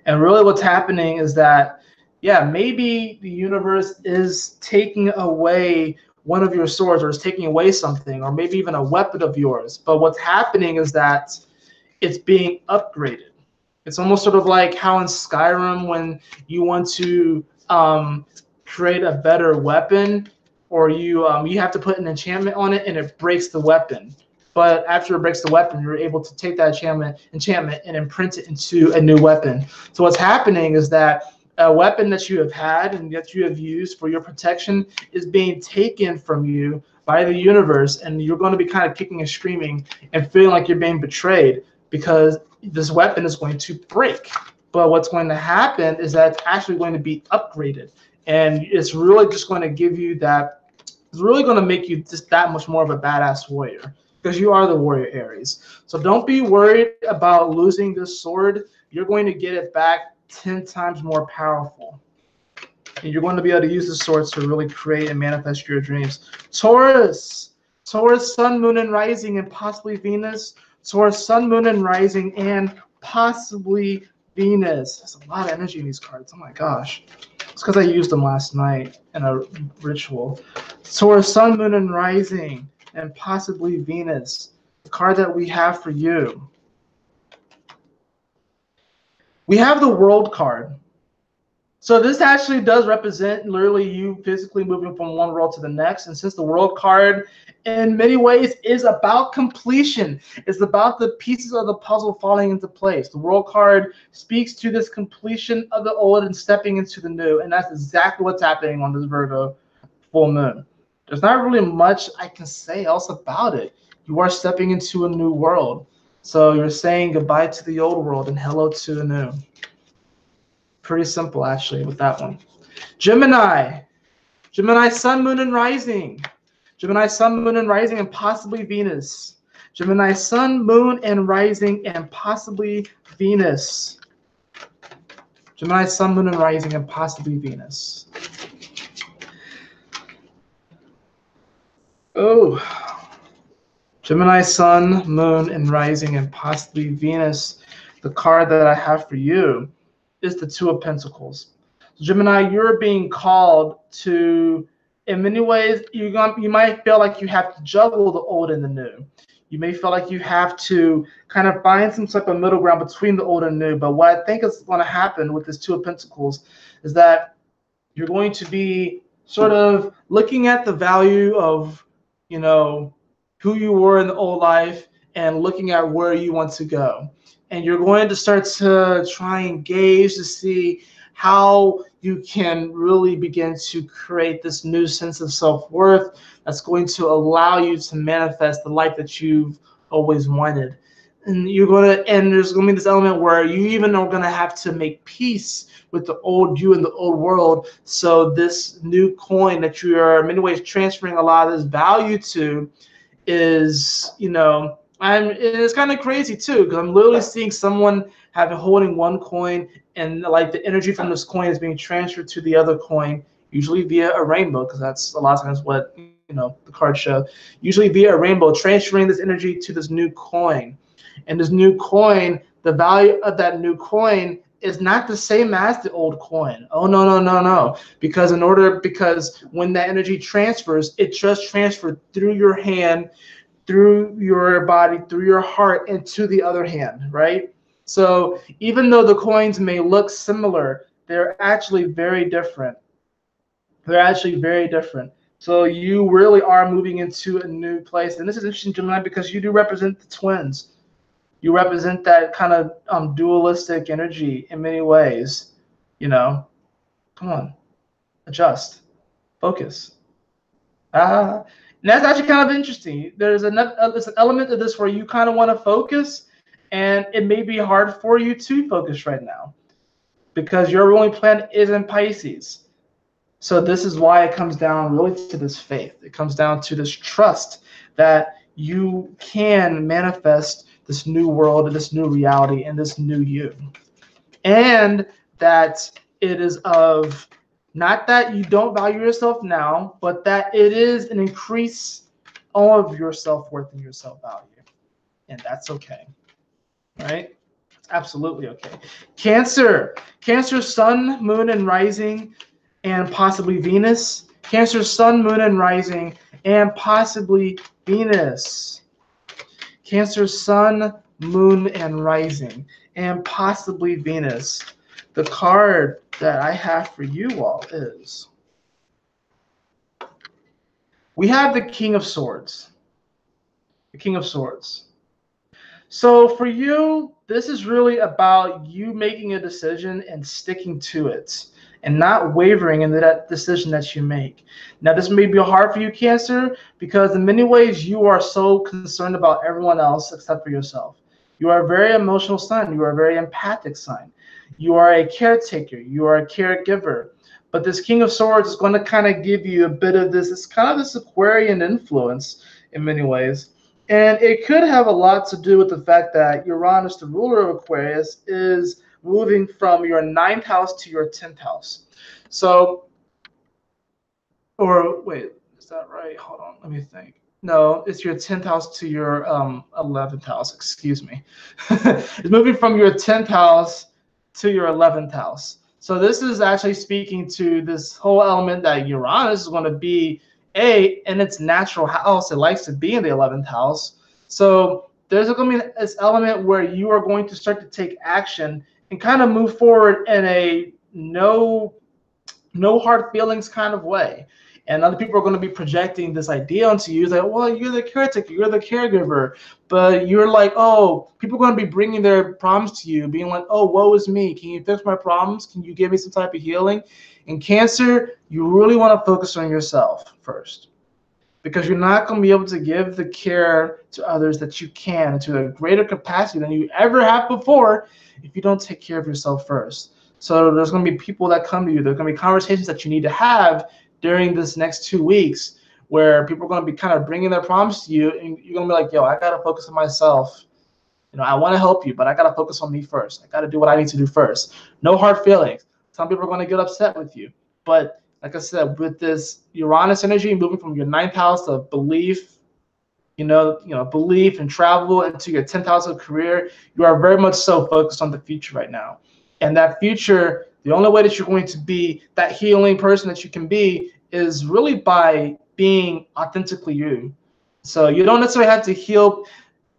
And really what's happening is that, yeah, maybe the universe is taking away one of your swords, or is taking away something, or maybe even a weapon of yours. But what's happening is that it's being upgraded. It's almost sort of like how in Skyrim, when you want to create a better weapon, or you have to put an enchantment on it and it breaks the weapon. But after it breaks the weapon, you're able to take that enchantment and imprint it into a new weapon. So what's happening is that a weapon that you have had and that you have used for your protection is being taken from you by the universe, and you're going to be kind of kicking and screaming and feeling like you're being betrayed because this weapon is going to break. But what's going to happen is that it's actually going to be upgraded, and it's really just going to give you that. It's really going to make you just that much more of a badass warrior, because you are the warrior Aries. So don't be worried about losing this sword. You're going to get it back 10 times more powerful. And you're going to be able to use the sword to really create and manifest your dreams. Taurus, Sun, Moon, and Rising, and possibly Venus. Taurus, Sun, Moon, and Rising, and possibly Venus. There's a lot of energy in these cards. Oh my gosh. It's because I used them last night in a ritual. Taurus, Sun, Moon, and Rising, and possibly Venus. The card that we have for you We have the World card. So this actually does represent literally you physically moving from one world to the next. And since the World card in many ways is about completion, it's about the pieces of the puzzle falling into place. The World card speaks to this completion of the old and stepping into the new. And that's exactly what's happening on this Virgo full moon. There's not really much I can say else about it. You are stepping into a new world. So you're saying goodbye to the old world and hello to the new. Pretty simple, actually, with that one. Gemini. Gemini, Sun, Moon, and Rising. Gemini, Sun, Moon, and Rising, and possibly Venus. Gemini, Sun, Moon, and Rising, and possibly Venus. Gemini, Sun, Moon, and Rising, and possibly Venus. Oh. Gemini, Sun, Moon, and Rising, and possibly Venus. The card that I have for you is the Two of Pentacles. Gemini, you're being called to, in many ways, you might feel like you have to juggle the old and the new. You may feel like you have to kind of find some type of middle ground between the old and new. But what I think is going to happen with this Two of Pentacles is that you're going to be sort of looking at the value of, you know, who you were in the old life and looking at where you want to go. And you're going to start to try and gauge to see how you can really begin to create this new sense of self-worth that's going to allow you to manifest the life that you've always wanted. And there's going to be this element where you even are going to have to make peace with the old you and the old world. So this new coin that you are in many ways transferring a lot of this value to is, you know, it's kind of crazy too, because I'm literally seeing someone holding one coin, and like the energy from this coin is being transferred to the other coin, usually via a rainbow, because that's a lot of times what, you know, the cards show. Usually via a rainbow, transferring this energy to this new coin. And this new coin, the value of that new coin is not the same as the old coin. Oh, no, no, no, no. Because when that energy transfers, it just transferred through your hand, through your body, through your heart, and to the other hand, right? So even though the coins may look similar, they're actually very different. They're actually very different. So you really are moving into a new place. And this is interesting, Gemini, because you do represent the twins. You represent that kind of dualistic energy in many ways. You know, come on, adjust, focus. And that's actually kind of interesting. There's an element of this where you kind of want to focus, and it may be hard for you to focus right now because your ruling planet is in Pisces. So this is why it comes down really to this faith. It comes down to this trust that you can manifest this new world and this new reality and this new you. And that it is of, not that you don't value yourself now, but that it is an increase of your self-worth and your self-value. And that's okay, right? It's absolutely okay. Cancer. Cancer, Sun, Moon, and Rising, and possibly Venus. Cancer, Sun, Moon, and Rising, and possibly Venus. Cancer, Sun, Moon, and Rising, and possibly Venus. The card that I have for you all is, we have the King of Swords. The King of Swords. So for you, this is really about you making a decision and sticking to it and not wavering in that decision that you make. Now, this may be hard for you, Cancer, because in many ways you are so concerned about everyone else except for yourself. You are a very emotional sign. You are a very empathic sign. You are a caretaker. You are a caregiver. But this King of Swords is going to kind of give you a bit of this. It's kind of this Aquarian influence in many ways. And it could have a lot to do with the fact that Uranus, the ruler of Aquarius, is moving from your 9th house to your 10th house. So, or wait, is that right? Hold on, let me think. No, it's your 10th house to your 11th house, excuse me. It's moving from your 10th house to your 11th house. So this is actually speaking to this whole element that Uranus is going to be in its natural house. It likes to be in the 11th house. So there's going to be this element where you are going to start to take action and kind of move forward in a no hard feelings kind of way. And other people are going to be projecting this idea onto you. It's like, well, you're the caretaker, you're the caregiver. But you're like, oh, people are going to be bringing their problems to you, being like, oh, woe is me. Can you fix my problems? Can you give me some type of healing? In Cancer, you really want to focus on yourself first, because you're not going to be able to give the care to others that you can to a greater capacity than you ever have before if you don't take care of yourself first. So there's going to be people that come to you. There's going to be conversations that you need to have during this next 2 weeks where people are going to be kind of bringing their problems to you, and you're going to be like, yo, I got to focus on myself. You know, I want to help you, but I got to focus on me first. I got to do what I need to do first. No hard feelings. Some people are going to get upset with you. But like I said, with this Uranus energy moving from your 9th house of belief, belief and travel into your 10th house of career, you are very much so focused on the future right now. And that future, the only way that you're going to be that healing person that you can be is really by being authentically you. So you don't necessarily have to heal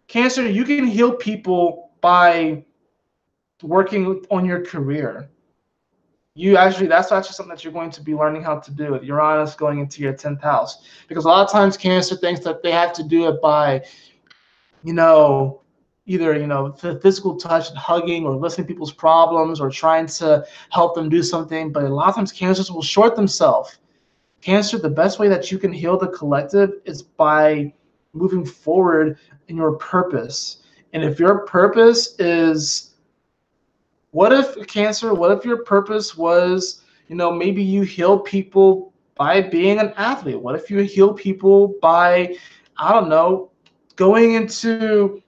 Cancer. You can heal people by working on your career. That's actually something that you're going to be learning how to do with Uranus going into your 10th house. Because a lot of times Cancer thinks that they have to do it by, either physical touch and hugging, or listening to people's problems, or trying to help them do something. But a lot of times Cancers will short themselves. Cancer, the best way that you can heal the collective is by moving forward in your purpose. And if your purpose is, what if your purpose was, maybe you heal people by being an athlete? What if you heal people by, I don't know, going into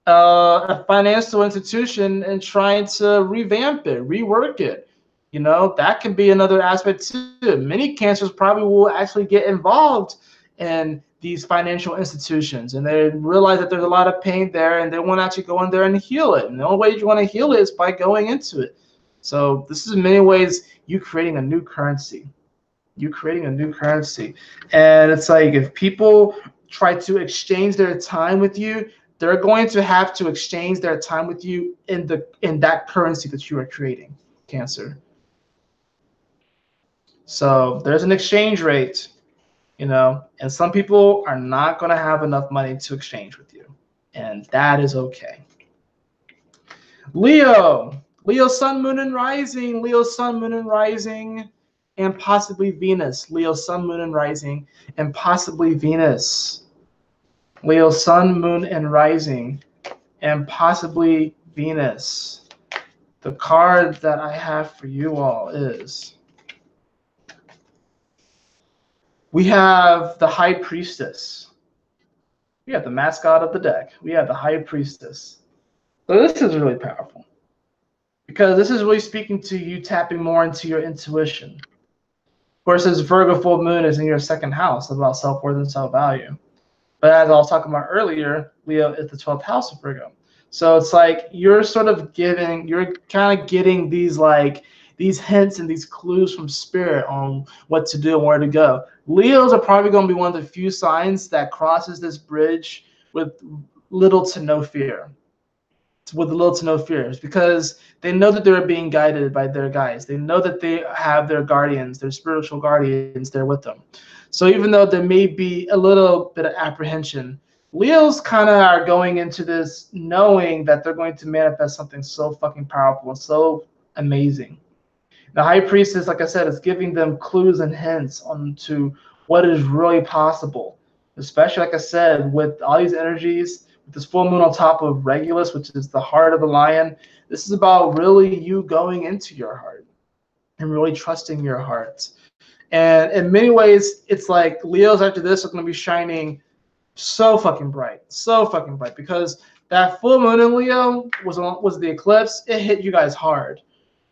a financial institution and trying to revamp it, rework it? That can be another aspect too. Many Cancers probably will actually get involved in these financial institutions, and they realize that there's a lot of pain there, and they want to actually go in there and heal it. And the only way you want to heal it is by going into it. So this is in many ways you creating a new currency. And it's like, if people try to exchange their time with you, they're going to have to exchange their time with you in that currency that you are creating, Cancer. So there's an exchange rate, and some people are not going to have enough money to exchange with you, and that is okay. Leo, sun, moon, and rising. Leo, sun, moon, and rising, and possibly Venus. Leo, sun, moon, and rising, and possibly Venus. Leo, sun, moon, and rising, and possibly Venus. The card that I have for you all is, we have the High Priestess. We have the mascot of the deck. We have the High Priestess. So this is really powerful, because this is really speaking to you tapping more into your intuition. Of course, this Virgo full moon is in your 2nd house, about self-worth and self-value. But as I was talking about earlier, Leo is the 12th house of Virgo. So it's like you're kind of getting these hints and these clues from Spirit on what to do and where to go. Leos are probably going to be one of the few signs that crosses this bridge with little to no fear. Because they know that they're being guided by their guides. They know that they have their guardians, their spiritual guardians there with them. So even though there may be a little bit of apprehension, Leos kind of are going into this knowing that they're going to manifest something so fucking powerful and so amazing. The High Priestess, like I said, is giving them clues and hints onto what is really possible. Especially, like I said, with all these energies, with this full moon on top of Regulus, which is the heart of the lion. This is about really you going into your heart and really trusting your heart. And in many ways, it's like Leos after this are going to be shining so fucking bright, because that full moon in Leo was the eclipse. It hit you guys hard,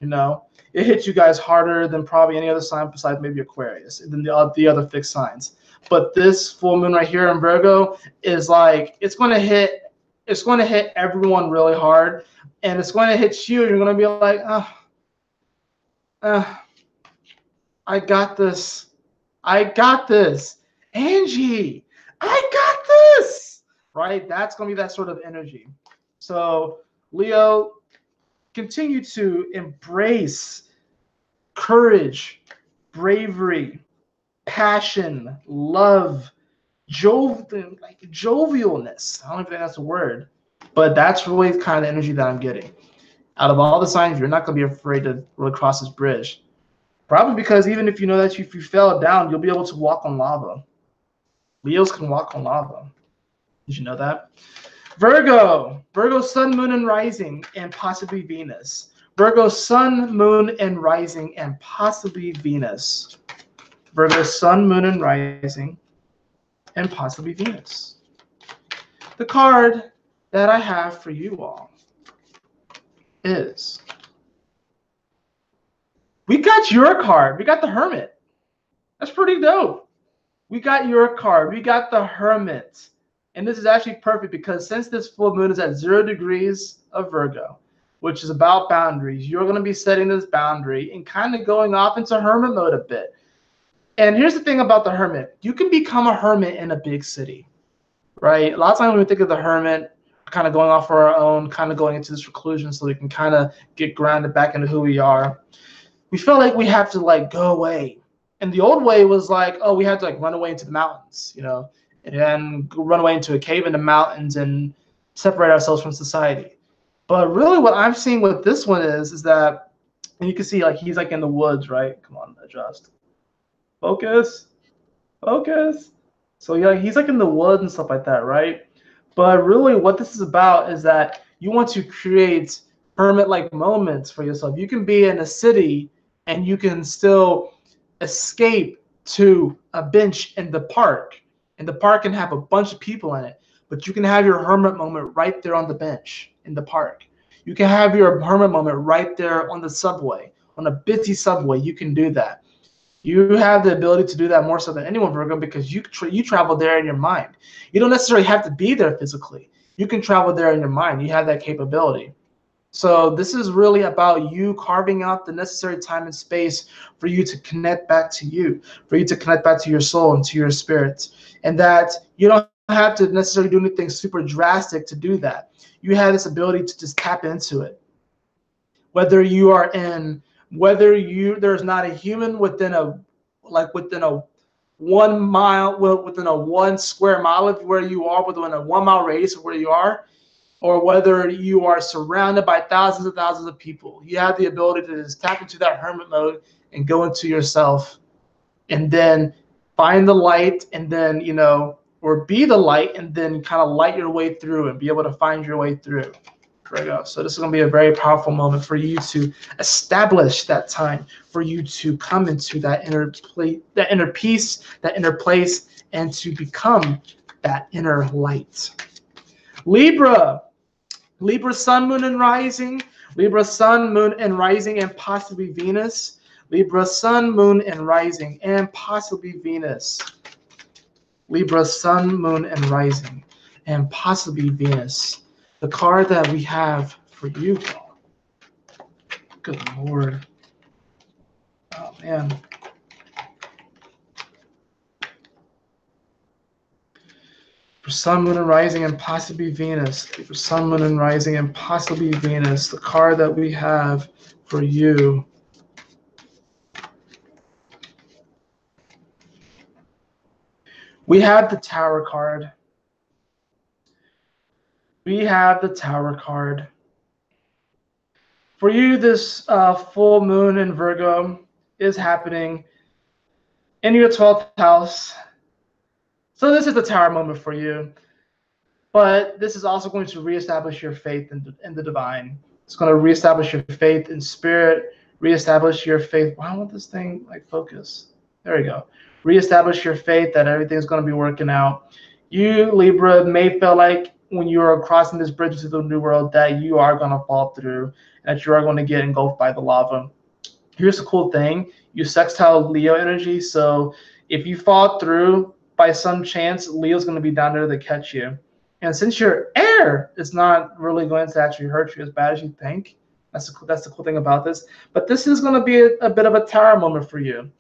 It hit you guys harder than probably any other sign besides maybe Aquarius, and then the other fixed signs. But this full moon right here in Virgo is like, it's going to hit everyone really hard, and it's going to hit you, and you're going to be like, I got this, Angie, I got this, right? That's going to be that sort of energy. So Leo, Continue to embrace courage, bravery, passion, love, jovialness. I don't even think that's a word, but that's really the kind of energy that I'm getting. Out of all the signs, you're not going to be afraid to really cross this bridge. Probably because even if you know that if you fell down, you'll be able to walk on lava. Leos can walk on lava. Did you know that? Virgo, sun, moon, and rising, and possibly Venus. Virgo, sun, moon, and rising, and possibly Venus. Virgo, sun, moon, and rising, and possibly Venus. The card that I have for you all is, we got your card. We got the Hermit. That's pretty dope. We got your card. We got the Hermit. And this is actually perfect because since this full moon is at 0 degrees of Virgo, which is about boundaries, you're going to be setting this boundary and kind of going off into hermit mode a bit. And here's the thing about the Hermit. You can become a hermit in a big city, right? A lot of times when we think of the Hermit, kind of going off for our own, kind of going into this reclusion so we can kind of get grounded back into who we are. We feel like we have to like go away. And the old way was like, oh, we had to like run away into the mountains, you know, and run away into a cave in the mountains and separate ourselves from society. But really what I'm seeing with this one is that, and you can see like he's like in the woods, right? Come on, adjust. Focus. Focus. So yeah, he's like in the woods and stuff like that, right? But really what this is about is that you want to create hermit-like moments for yourself. You can be in a city and you can still escape to a bench in the park. And the park can have a bunch of people in it, but you can have your hermit moment right there on the bench in the park. You can have your hermit moment right there on the subway, on a busy subway. You can do that. You have the ability to do that more so than anyone, Virgo, because you travel there in your mind. You don't necessarily have to be there physically. You can travel there in your mind. You have that capability. So this is really about you carving out the necessary time and space for you to connect back to you, for you to connect back to your soul and to your spirit. And that you don't have to necessarily do anything super drastic to do that. You have this ability to just tap into it. Whether you are in, there's not a human within a 1 mile, within a 1 square mile of where you are, within a 1 mile radius of where you are, or whether you are surrounded by thousands and thousands of people. You have the ability to just tap into that hermit mode and go into yourself and then find the light and then, you know, or be the light and then kind of light your way through and be able to find your way through. Virgo. So this is going to be a very powerful moment for you to establish that time, for you to come into that inner peace, that inner place, and to become that inner light. Libra. Libra, sun, moon, and rising. Libra, sun, moon, and rising, and possibly Venus. Libra, sun, moon, and rising, and possibly Venus. Libra, sun, moon, and rising, and possibly Venus. The card that we have for you, good Lord. Oh, man. For sun, moon, and rising, and possibly Venus. For sun, moon, and rising, and possibly Venus. The card that we have for you. We have the Tower card. We have the Tower card. For you, this full moon in Virgo is happening in your 12th house. So this is the Tower moment for you. But this is also going to reestablish your faith in the divine. It's going to reestablish your faith in spirit, reestablish your faith. Why won't this thing like focus? There we go. Reestablish your faith that everything's going to be working out. You, Libra, may feel like when you are crossing this bridge to the new world that you are going to fall through, that you are going to get engulfed by the lava. Here's the cool thing. You sextile Leo energy, so if you fall through by some chance, Leo's going to be down there to catch you. And since you're air, it's not really going to actually hurt you as bad as you think. That's the cool thing about this. But this is going to be a bit of a tower moment for you,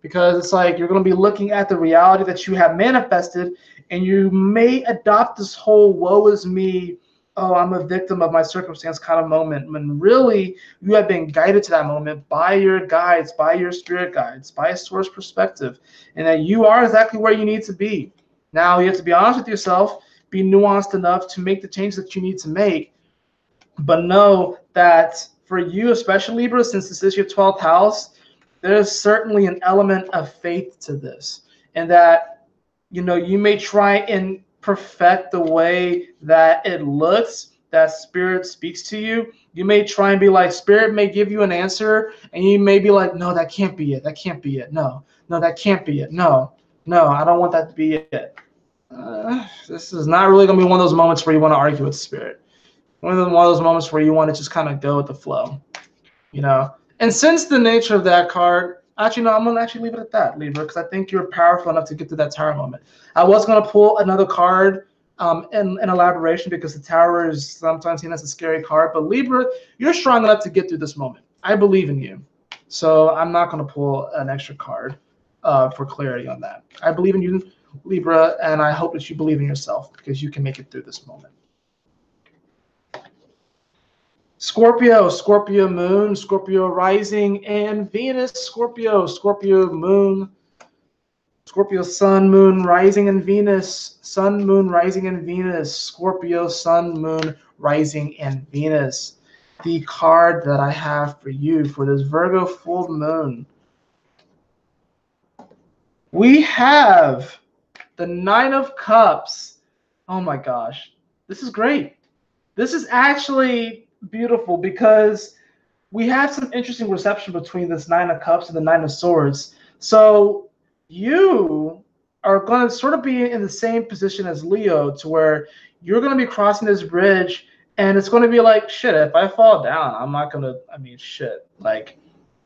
because it's like you're going to be looking at the reality that you have manifested, and you may adopt this whole woe is me oh, I'm a victim of my circumstance kind of moment, when really you have been guided to that moment by your guides, by your spirit guides, by a source perspective, and that you are exactly where you need to be. Now, you have to be honest with yourself, be nuanced enough to make the change that you need to make, but know that for you, especially Libra, since this is your 12th house, there's certainly an element of faith to this, and that, you know, you may try and perfect the way that it looks, that spirit speaks to you. You may try and be like, spirit may give you an answer, and you may be like, no, that can't be it. That can't be it. No, that can't be it. No, I don't want that to be it. This is not really going to be one of those moments where you want to argue with spirit. One of those moments where you want to just kind of go with the flow, you know. And since the nature of that card, actually, no, I'm going to actually leave it at that, Libra, because I think you're powerful enough to get to that tower moment. I was going to pull another card in elaboration, because the tower is sometimes seen as a scary card. But Libra, you're strong enough to get through this moment. I believe in you. So I'm not going to pull an extra card for clarity on that. I believe in you, Libra, and I hope that you believe in yourself, because you can make it through this moment. Scorpio, Scorpio moon, Scorpio rising, and Venus, Scorpio, Scorpio moon, Scorpio sun, moon, rising, and Venus, sun, moon, rising, and Venus, Scorpio, sun, moon, rising, and Venus. The card that I have for you for this Virgo full moon, we have the Nine of Cups. Oh my gosh, this is great. This is actually beautiful, because we have some interesting reception between this Nine of Cups and the Nine of Swords. So you are going to sort of be in the same position as Leo, to where you're going to be crossing this bridge, and it's going to be like, shit, if I fall down, I'm not going to, I mean, shit. Like,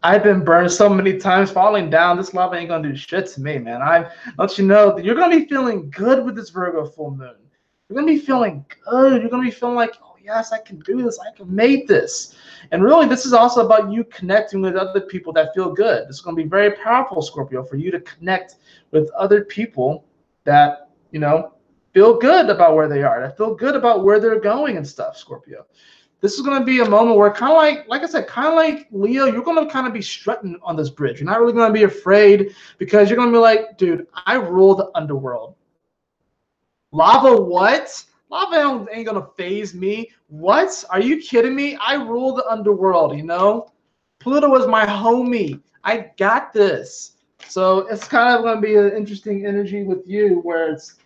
I've been burned so many times. Falling down, this lava ain't going to do shit to me, man. I let you know that you're going to be feeling good with this Virgo full moon. You're going to be feeling good. You're going to be feeling like, oh, yes, I can do this. I can make this. And really, this is also about you connecting with other people that feel good. This is going to be very powerful, Scorpio, for you to connect with other people that, you know, feel good about where they are, that feel good about where they're going and stuff, Scorpio. This is going to be a moment where, kind of like I said, kind of like Leo, you're going to kind of be strutting on this bridge. You're not really going to be afraid, because you're going to be like, dude, I rule the underworld. Lava what? Lava ain't going to phase me. What? Are you kidding me? I rule the underworld, you know? Pluto is my homie. I got this. So it's kind of going to be an interesting energy with you, where it's,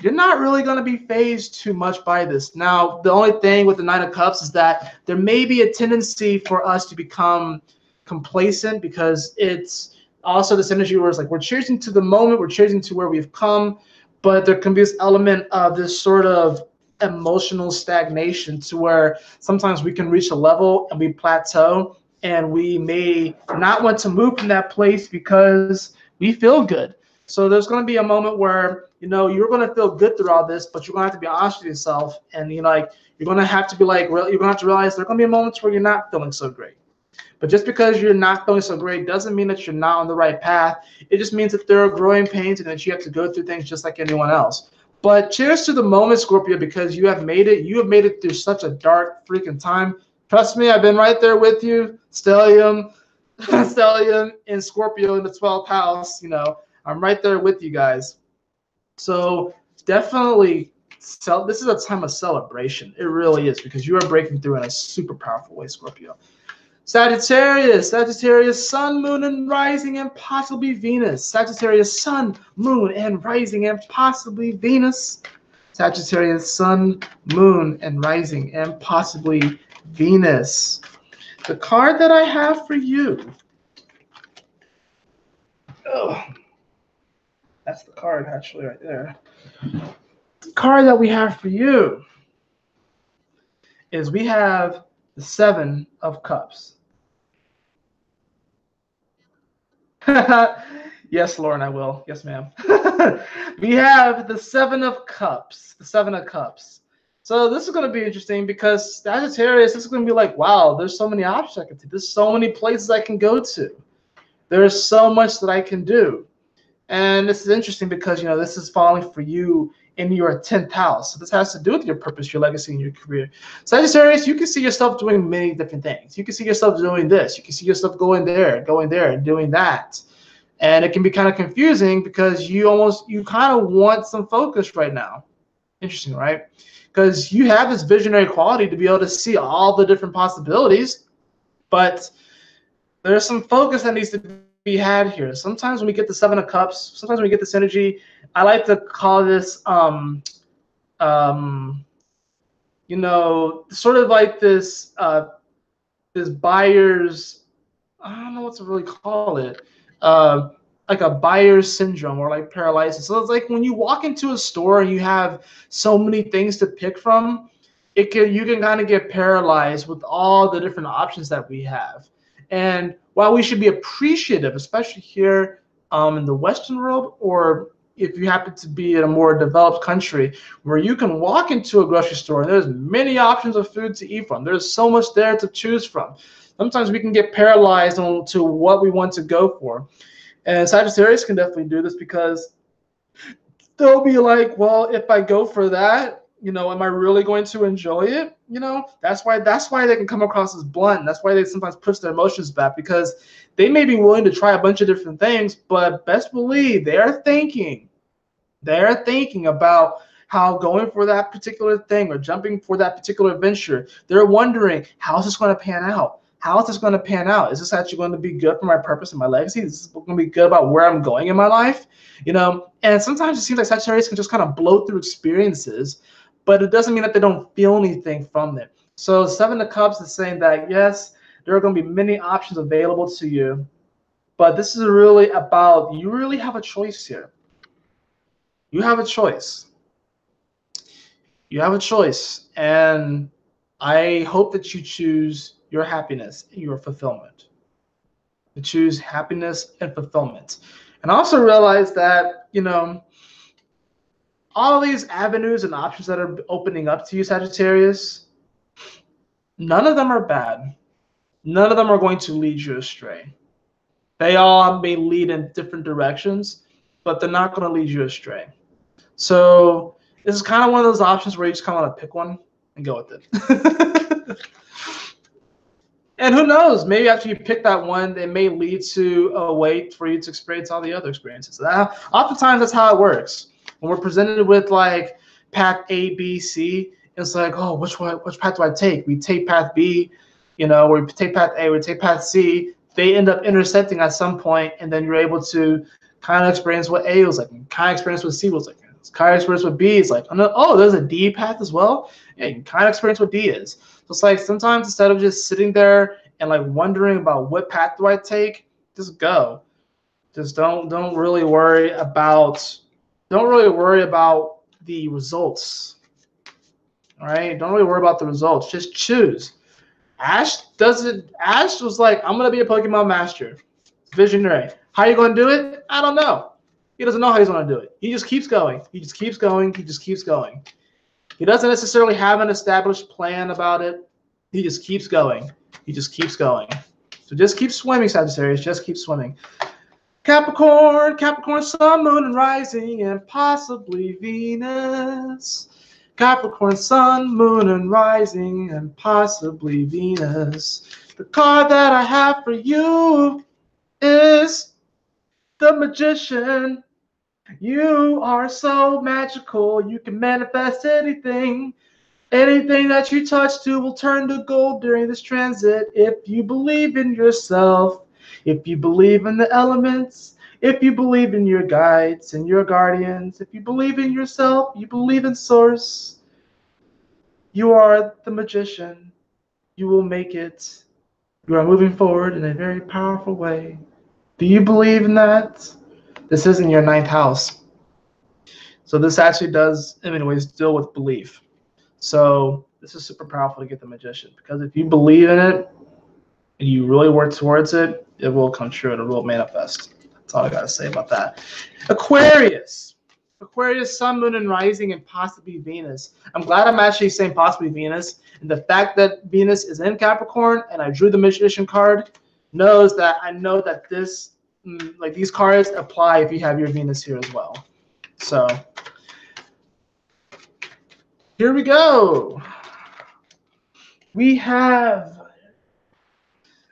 you're not really going to be phased too much by this. Now, the only thing with the Nine of Cups is that there may be a tendency for us to become complacent, because it's also this energy where it's like we're chasing to the moment, we're chasing to where we've come, but there can be this element of this sort of emotional stagnation, to where sometimes we can reach a level and we plateau, and we may not want to move from that place because we feel good. So there's going to be a moment where, you know, you're going to feel good through all this, but you're going to have to be honest with yourself, and you're going to have to be like, you're going to have to realize there are going to be moments where you're not feeling so great. But just because you're not feeling so great doesn't mean that you're not on the right path. It just means that there are growing pains, and that you have to go through things just like anyone else. But cheers to the moment, Scorpio, because you have made it. You have made it through such a dark freaking time. Trust me, I've been right there with you. Stellium in Scorpio in the 12th house, you know. I'm right there with you guys. So definitely, this is a time of celebration. It really is, because you are breaking through in a super powerful way, Scorpio. Sagittarius, sun, moon, and rising, and possibly Venus. Sagittarius, sun, moon, and rising, and possibly Venus. Sagittarius, sun, moon, and rising, and possibly Venus. The card that I have for you. Oh. That's the card, actually, right there. The card that we have for you is we have the Seven of Cups. Yes, Lauren, I will. Yes, ma'am. We have the Seven of Cups. The Seven of Cups. So this is going to be interesting, because Sagittarius, this is going to be like, wow, there's so many options I can do. There's so many places I can go to. There's so much that I can do. And this is interesting because, you know, this is falling for you in your 10th house. So this has to do with your purpose, your legacy, and your career. Sagittarius, you can see yourself doing many different things. You can see yourself doing this. You can see yourself going there, and doing that. And it can be kind of confusing because you kind of want some focus right now. Interesting, right? Because you have this visionary quality to be able to see all the different possibilities, but there's some focus that needs to be had here. Sometimes when we get the Seven of Cups, sometimes when we get this energy, I like to call this, you know, sort of like this, this buyer's, I don't know what to really call it, like a buyer's syndrome or like paralysis. So it's like when you walk into a store and you have so many things to pick from, you can kind of get paralyzed with all the different options that we have. And while we should be appreciative, especially here in the Western world, or if you happen to be in a more developed country where you can walk into a grocery store and there's many options of food to eat from. There's so much there to choose from. Sometimes we can get paralyzed on to what we want to go for. And Sagittarius can definitely do this because they'll be like, well, if I go for that, you know, am I really going to enjoy it? You know, that's why they can come across as blunt. That's why they sometimes push their emotions back, because they may be willing to try a bunch of different things, but best believe they're thinking about how going for that particular thing or jumping for that particular venture, they're wondering, how is this going to pan out? How is this going to pan out? Is this actually going to be good for my purpose and my legacy? Is this going to be good about where I'm going in my life? You know, and sometimes it seems like Sagittarius can just kind of blow through experiences, but it doesn't mean that they don't feel anything from it. So Seven of Cups is saying that, yes, there are going to be many options available to you, but this is really about, you really have a choice here. You have a choice. You have a choice. And I hope that you choose your happiness and your fulfillment. You choose happiness and fulfillment. And also realize that, you know, all these avenues and options that are opening up to you, Sagittarius, none of them are bad. None of them are going to lead you astray. They all may lead in different directions, but they're not going to lead you astray. So this is kind of one of those options where you just kind of want to pick one and go with it. And who knows, maybe after you pick that one, it may lead to a way for you to experience all the other experiences. Oftentimes that's how it works. When we're presented with like path A, B, C, it's like, oh, which path do I take? We take path B, you know, or we take path A, we take path C. They end up intersecting at some point, and then you're able to kind of experience what A was like, and kind of experience what C was like, kind of experience what B is like. Oh, there's a D path as well. Yeah, you can kind of experience what D is. So it's like sometimes instead of just sitting there and like wondering about what path do I take, just go. Just don't really worry about the results. All right, don't really worry about the results. Just choose. Ash was like, I'm gonna be a Pokemon master, visionary. How are you gonna do it? I don't know. He doesn't know how he's gonna do it. He just keeps going. He just keeps going. He just keeps going. He doesn't necessarily have an established plan about it. He just keeps going. He just keeps going. So just keep swimming, Sagittarius. Just keep swimming. Capricorn, Sun, Moon, and Rising, and possibly Venus. Capricorn, Sun, Moon, and Rising, and possibly Venus. The card that I have for you is the Magician. You are so magical, you can manifest anything. Anything that you touch to will turn to gold during this transit if you believe in yourself, if you believe in the elements, if you believe in your guides and your guardians, if you believe in yourself, you believe in Source. You are the Magician. You will make it. You are moving forward in a very powerful way. Do you believe in that? This is in your 9th house. So this actually does, in many ways, deal with belief. So this is super powerful to get the Magician, because if you believe in it and you really work towards it, it will come true and it will manifest. That's all I got to say about that. Aquarius, Sun, Moon, and Rising, and possibly Venus. I'm glad I'm actually saying possibly Venus. And the fact that Venus is in Capricorn and I drew the Magician card knows that I know that this, like these cards apply if you have your Venus here as well. So Here we go. We have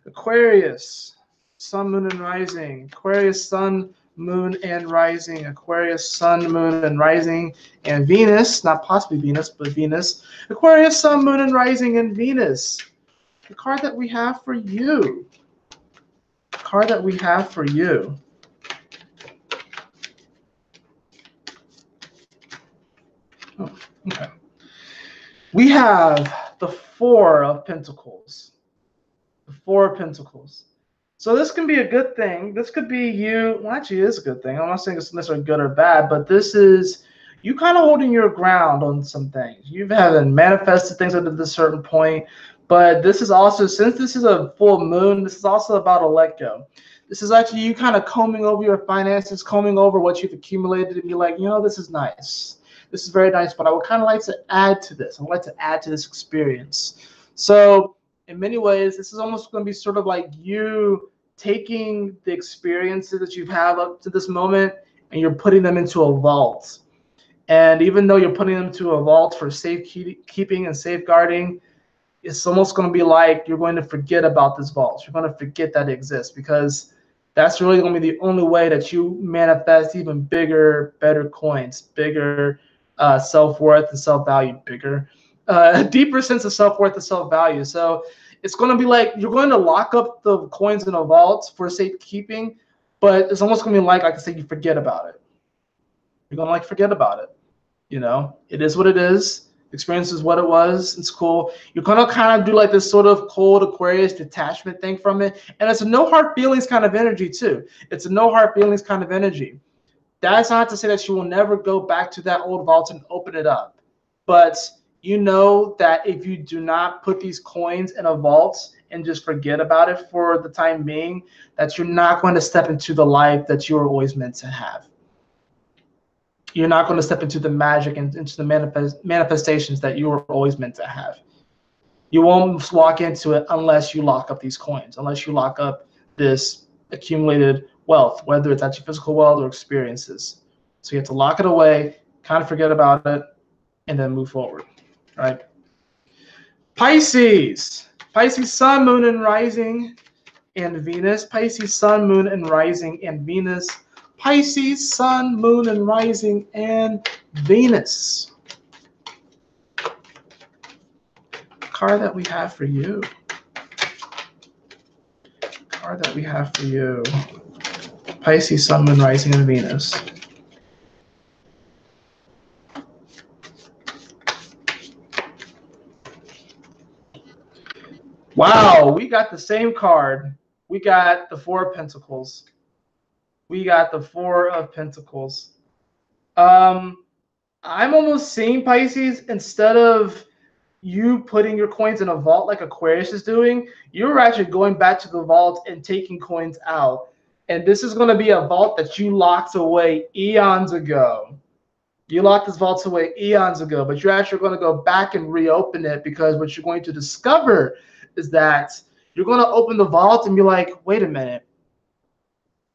Aquarius, Sun, Moon, and Rising. Aquarius, Sun, Moon, and Rising. Aquarius, Sun, Moon, and Rising. And Venus, not possibly Venus, but Venus. Aquarius, Sun, Moon, and Rising, and Venus. The card that we have for you. The card that we have for you. Oh, okay. We have the Four of Pentacles. The Four of Pentacles. So this can be a good thing. This could be you. Well, actually, it is a good thing. I'm not saying it's necessarily good or bad, but this is you kind of holding your ground on some things. You haven't manifested things up to this certain point, but this is also, since this is a full moon, this is also about a let go. This is actually you kind of combing over your finances, combing over what you've accumulated, and be like, you know, this is nice. This is very nice, but I would kind of like to add to this. I would like to add to this experience. So in many ways, this is almost going to be sort of like you taking the experiences that you've had up to this moment and you're putting them into a vault. And even though you're putting them to a vault for safekeeping and safeguarding, it's almost going to be like you're going to forget about this vault. You're going to forget that it exists, because that's really going to be the only way that you manifest even bigger, better coins, bigger self-worth and self-value, a deeper sense of self-worth and self-value. So it's going to be like you're going to lock up the coins in a vault for safekeeping, but it's almost going to be like I said, you forget about it. You're going to like forget about it. You know, it is what it is. The experience is what it was. It's cool. You're going to kind of do like this sort of cold Aquarius detachment thing from it. And it's a no hard feelings kind of energy too. It's a no hard feelings kind of energy. That's not to say that you will never go back to that old vault and open it up. But you know that if you do not put these coins in a vault and just forget about it for the time being, that you're not going to step into the life that you were always meant to have. You're not going to step into the magic and into the manifestations that you were always meant to have. You won't walk into it unless you lock up these coins, unless you lock up this accumulated wealth, whether it's actually physical wealth or experiences. So you have to lock it away, kind of forget about it, and then move forward, right? Pisces. Pisces, Sun, Moon, and Rising, and Venus. Pisces, Sun, Moon, and Rising, and Venus. Pisces, Sun, Moon, and Rising, and Venus. Card that we have for you. Card that we have for you. Pisces, Sun, Moon, Rising, and Venus. Wow, we got the same card. We got the Four of Pentacles. We got the Four of Pentacles. I'm almost seeing, Pisces, instead of you putting your coins in a vault like Aquarius is doing, you're actually going back to the vault and taking coins out. And this is going to be a vault that you locked away eons ago. You locked this vault away eons ago, but you're actually going to go back and reopen it, because what you're going to discover is that you're going to open the vault and be like, wait a minute.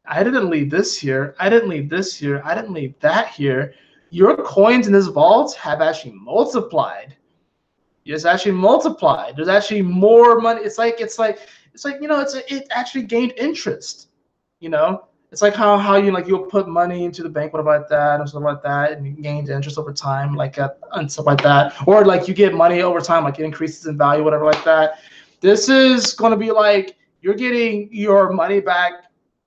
I didn't leave this here. I didn't leave this here. I didn't leave that here. Your coins in this vault have actually multiplied. It's actually multiplied. There's actually more money. It's like you know, it actually gained interest. You know, it's like how you like you'll put money into the bank, whatever like that, and stuff like that, and it gains interest over time, like and stuff like that. Or like you get money over time, like it increases in value, whatever like that. This is going to be like you're getting your money back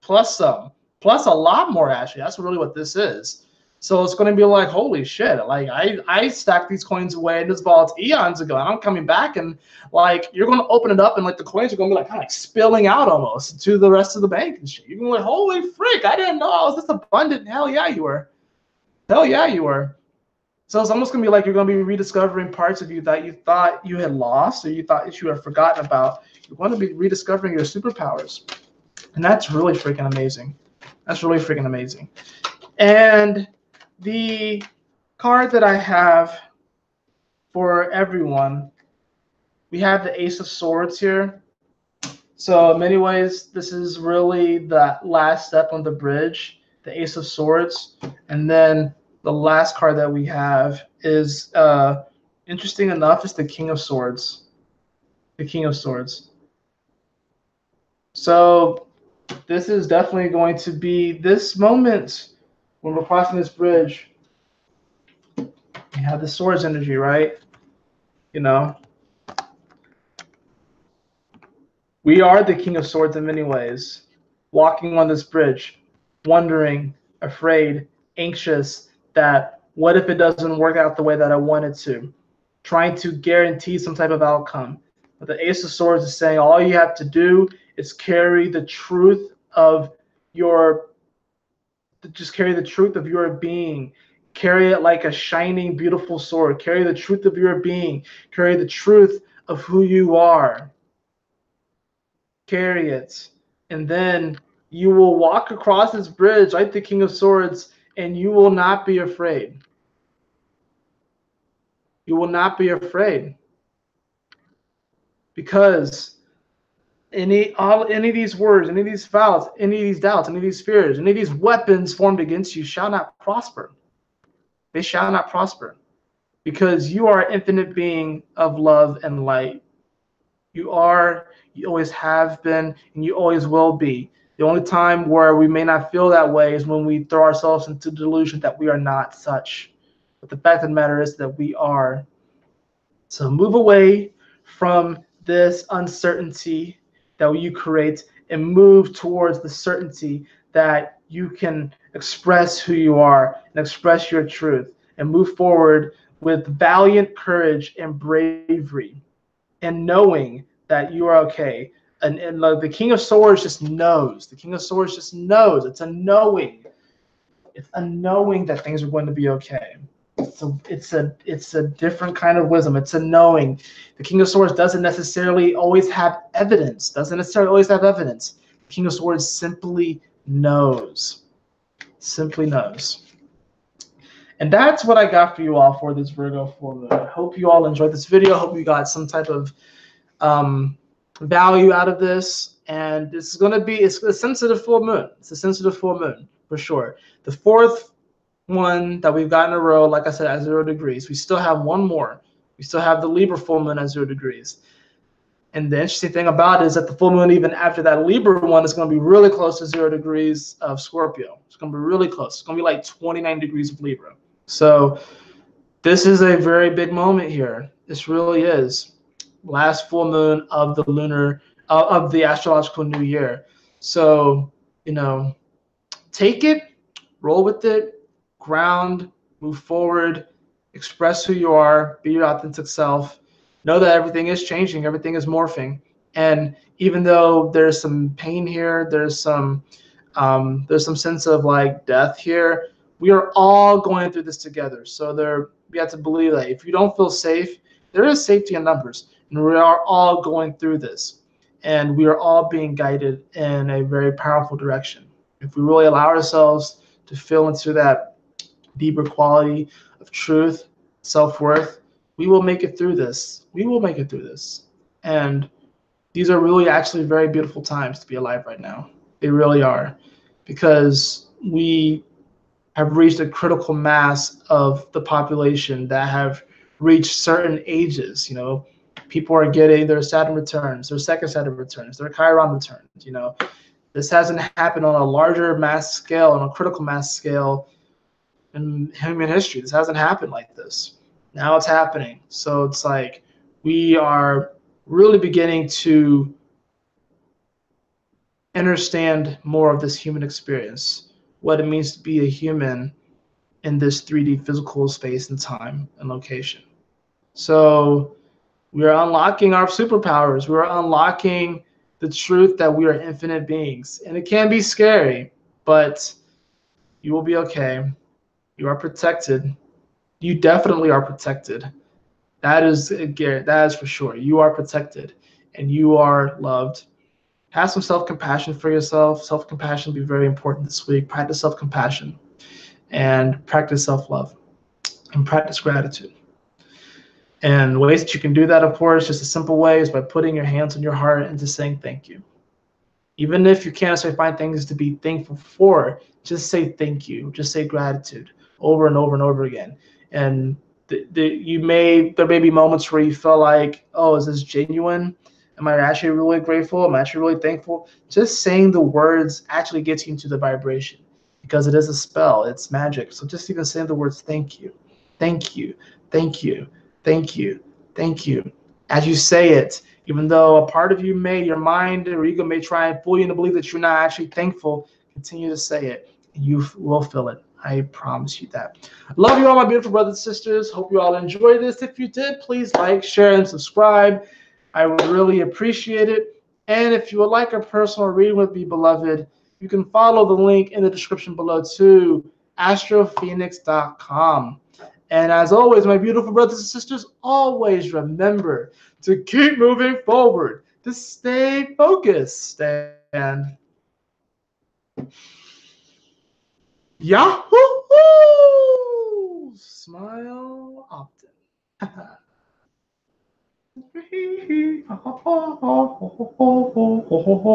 plus some, plus a lot more. Actually, that's really what this is. So it's going to be like, holy shit, like I stacked these coins away in this vault eons ago, and I'm coming back, and like you're going to open it up, and like the coins are going to be like kind of like spilling out almost to the rest of the bank and shit. You're going to be like, holy frick, I didn't know I was this abundant. Hell yeah, you were. Hell yeah, you were. So it's almost going to be like you're going to be rediscovering parts of you that you thought you had lost or you thought that you had forgotten about. You're going to be rediscovering your superpowers. And that's really freaking amazing. That's really freaking amazing. And the card that I have for everyone, we have the Ace of Swords here. So in many ways, this is really the last step on the bridge, the Ace of Swords. And then the last card that we have is interesting enough, is the King of Swords. The King of Swords. So this is definitely going to be this moment when we're crossing this bridge. We have the swords energy, right? You know, we are the King of Swords in many ways, walking on this bridge, wondering, afraid, anxious that what if it doesn't work out the way that I want it to, trying to guarantee some type of outcome. But the Ace of Swords is saying all you have to do is carry the truth of your, just carry the truth of your being. Carry it like a shining, beautiful sword. Carry the truth of your being. Carry the truth of who you are. Carry it. And then you will walk across this bridge like the King of Swords, and you will not be afraid. You will not be afraid. Because any of these words, any of these vows, any of these doubts, any of these fears, any of these weapons formed against you shall not prosper. They shall not prosper. Because you are an infinite being of love and light. You are, you always have been, and you always will be. The only time where we may not feel that way is when we throw ourselves into delusion that we are not such. But the fact of the matter is that we are. So move away from this uncertainty that you create and move towards the certainty that you can express who you are and express your truth and move forward with valiant courage and bravery and knowing that you are okay. And like the King of Swords just knows. The King of Swords just knows. It's a knowing. It's a knowing that things are going to be okay. So it's a different kind of wisdom. It's a knowing. The King of Swords doesn't necessarily always have evidence. Doesn't necessarily always have evidence. The King of Swords simply knows. Simply knows. And that's what I got for you all for this Virgo full moon. I hope you all enjoyed this video. I hope you got some type of value out of this. And this is going to be, it's a sensitive full moon. It's a sensitive full moon for sure. The fourth one that we've got in a row, like I said, at 0 degrees. We still have one more. We still have the Libra full moon at 0 degrees. And the interesting thing about it is that the full moon, even after that Libra one, is going to be really close to 0 degrees of Scorpio. It's going to be really close. It's going to be like 29 degrees of Libra. So this is a very big moment here. This really is. Last full moon of the lunar, of the astrological new year. So, you know, take it, roll with it, ground, move forward, express who you are, be your authentic self. Know that everything is changing, everything is morphing. And even though there's some pain here, there's some sense of like death here, we are all going through this together. So we have to believe that if you don't feel safe, there is safety in numbers. And we are all going through this. And we are all being guided in a very powerful direction. If we really allow ourselves to feel into that deeper quality of truth, self-worth, we will make it through this. We will make it through this. And these are really actually very beautiful times to be alive right now. They really are. Because we have reached a critical mass of the population that have reached certain ages. You know, people are getting their Saturn returns, their second Saturn returns, their Chiron returns. You know, this hasn't happened on a larger mass scale, on a critical mass scale in human history. This hasn't happened like this. Now it's happening. So it's like we are really beginning to understand more of this human experience, what it means to be a human in this 3D physical space and time and location. So we are unlocking our superpowers. We're unlocking the truth that we are infinite beings. And it can be scary, but you will be okay. You are protected. You definitely are protected. That is for sure. You are protected and you are loved. Have some self-compassion for yourself. Self-compassion will be very important this week. Practice self-compassion and practice self-love and practice gratitude. And ways that you can do that, of course, just a simple way is by putting your hands on your heart and just saying thank you. Even if you can't necessarily find things to be thankful for, just say thank you. Just say gratitude over and over and over again. And there may be moments where you feel like, oh, is this genuine? Am I actually really grateful? Am I actually really thankful? Just saying the words actually gets you into the vibration because it is a spell. It's magic. So just even saying the words, thank you, thank you, thank you, thank you, thank you. As you say it, even though a part of you may, your mind or ego may try and fool you to believe that you're not actually thankful, continue to say it. And you will feel it. I promise you that. Love you all, my beautiful brothers and sisters. Hope you all enjoyed this. If you did, please like, share, and subscribe. I would really appreciate it. And if you would like a personal reading with me, beloved, you can follow the link in the description below to astrofenixx.com. And as always, my beautiful brothers and sisters, always remember to keep moving forward, to stay focused, and Yahoo! Smile often.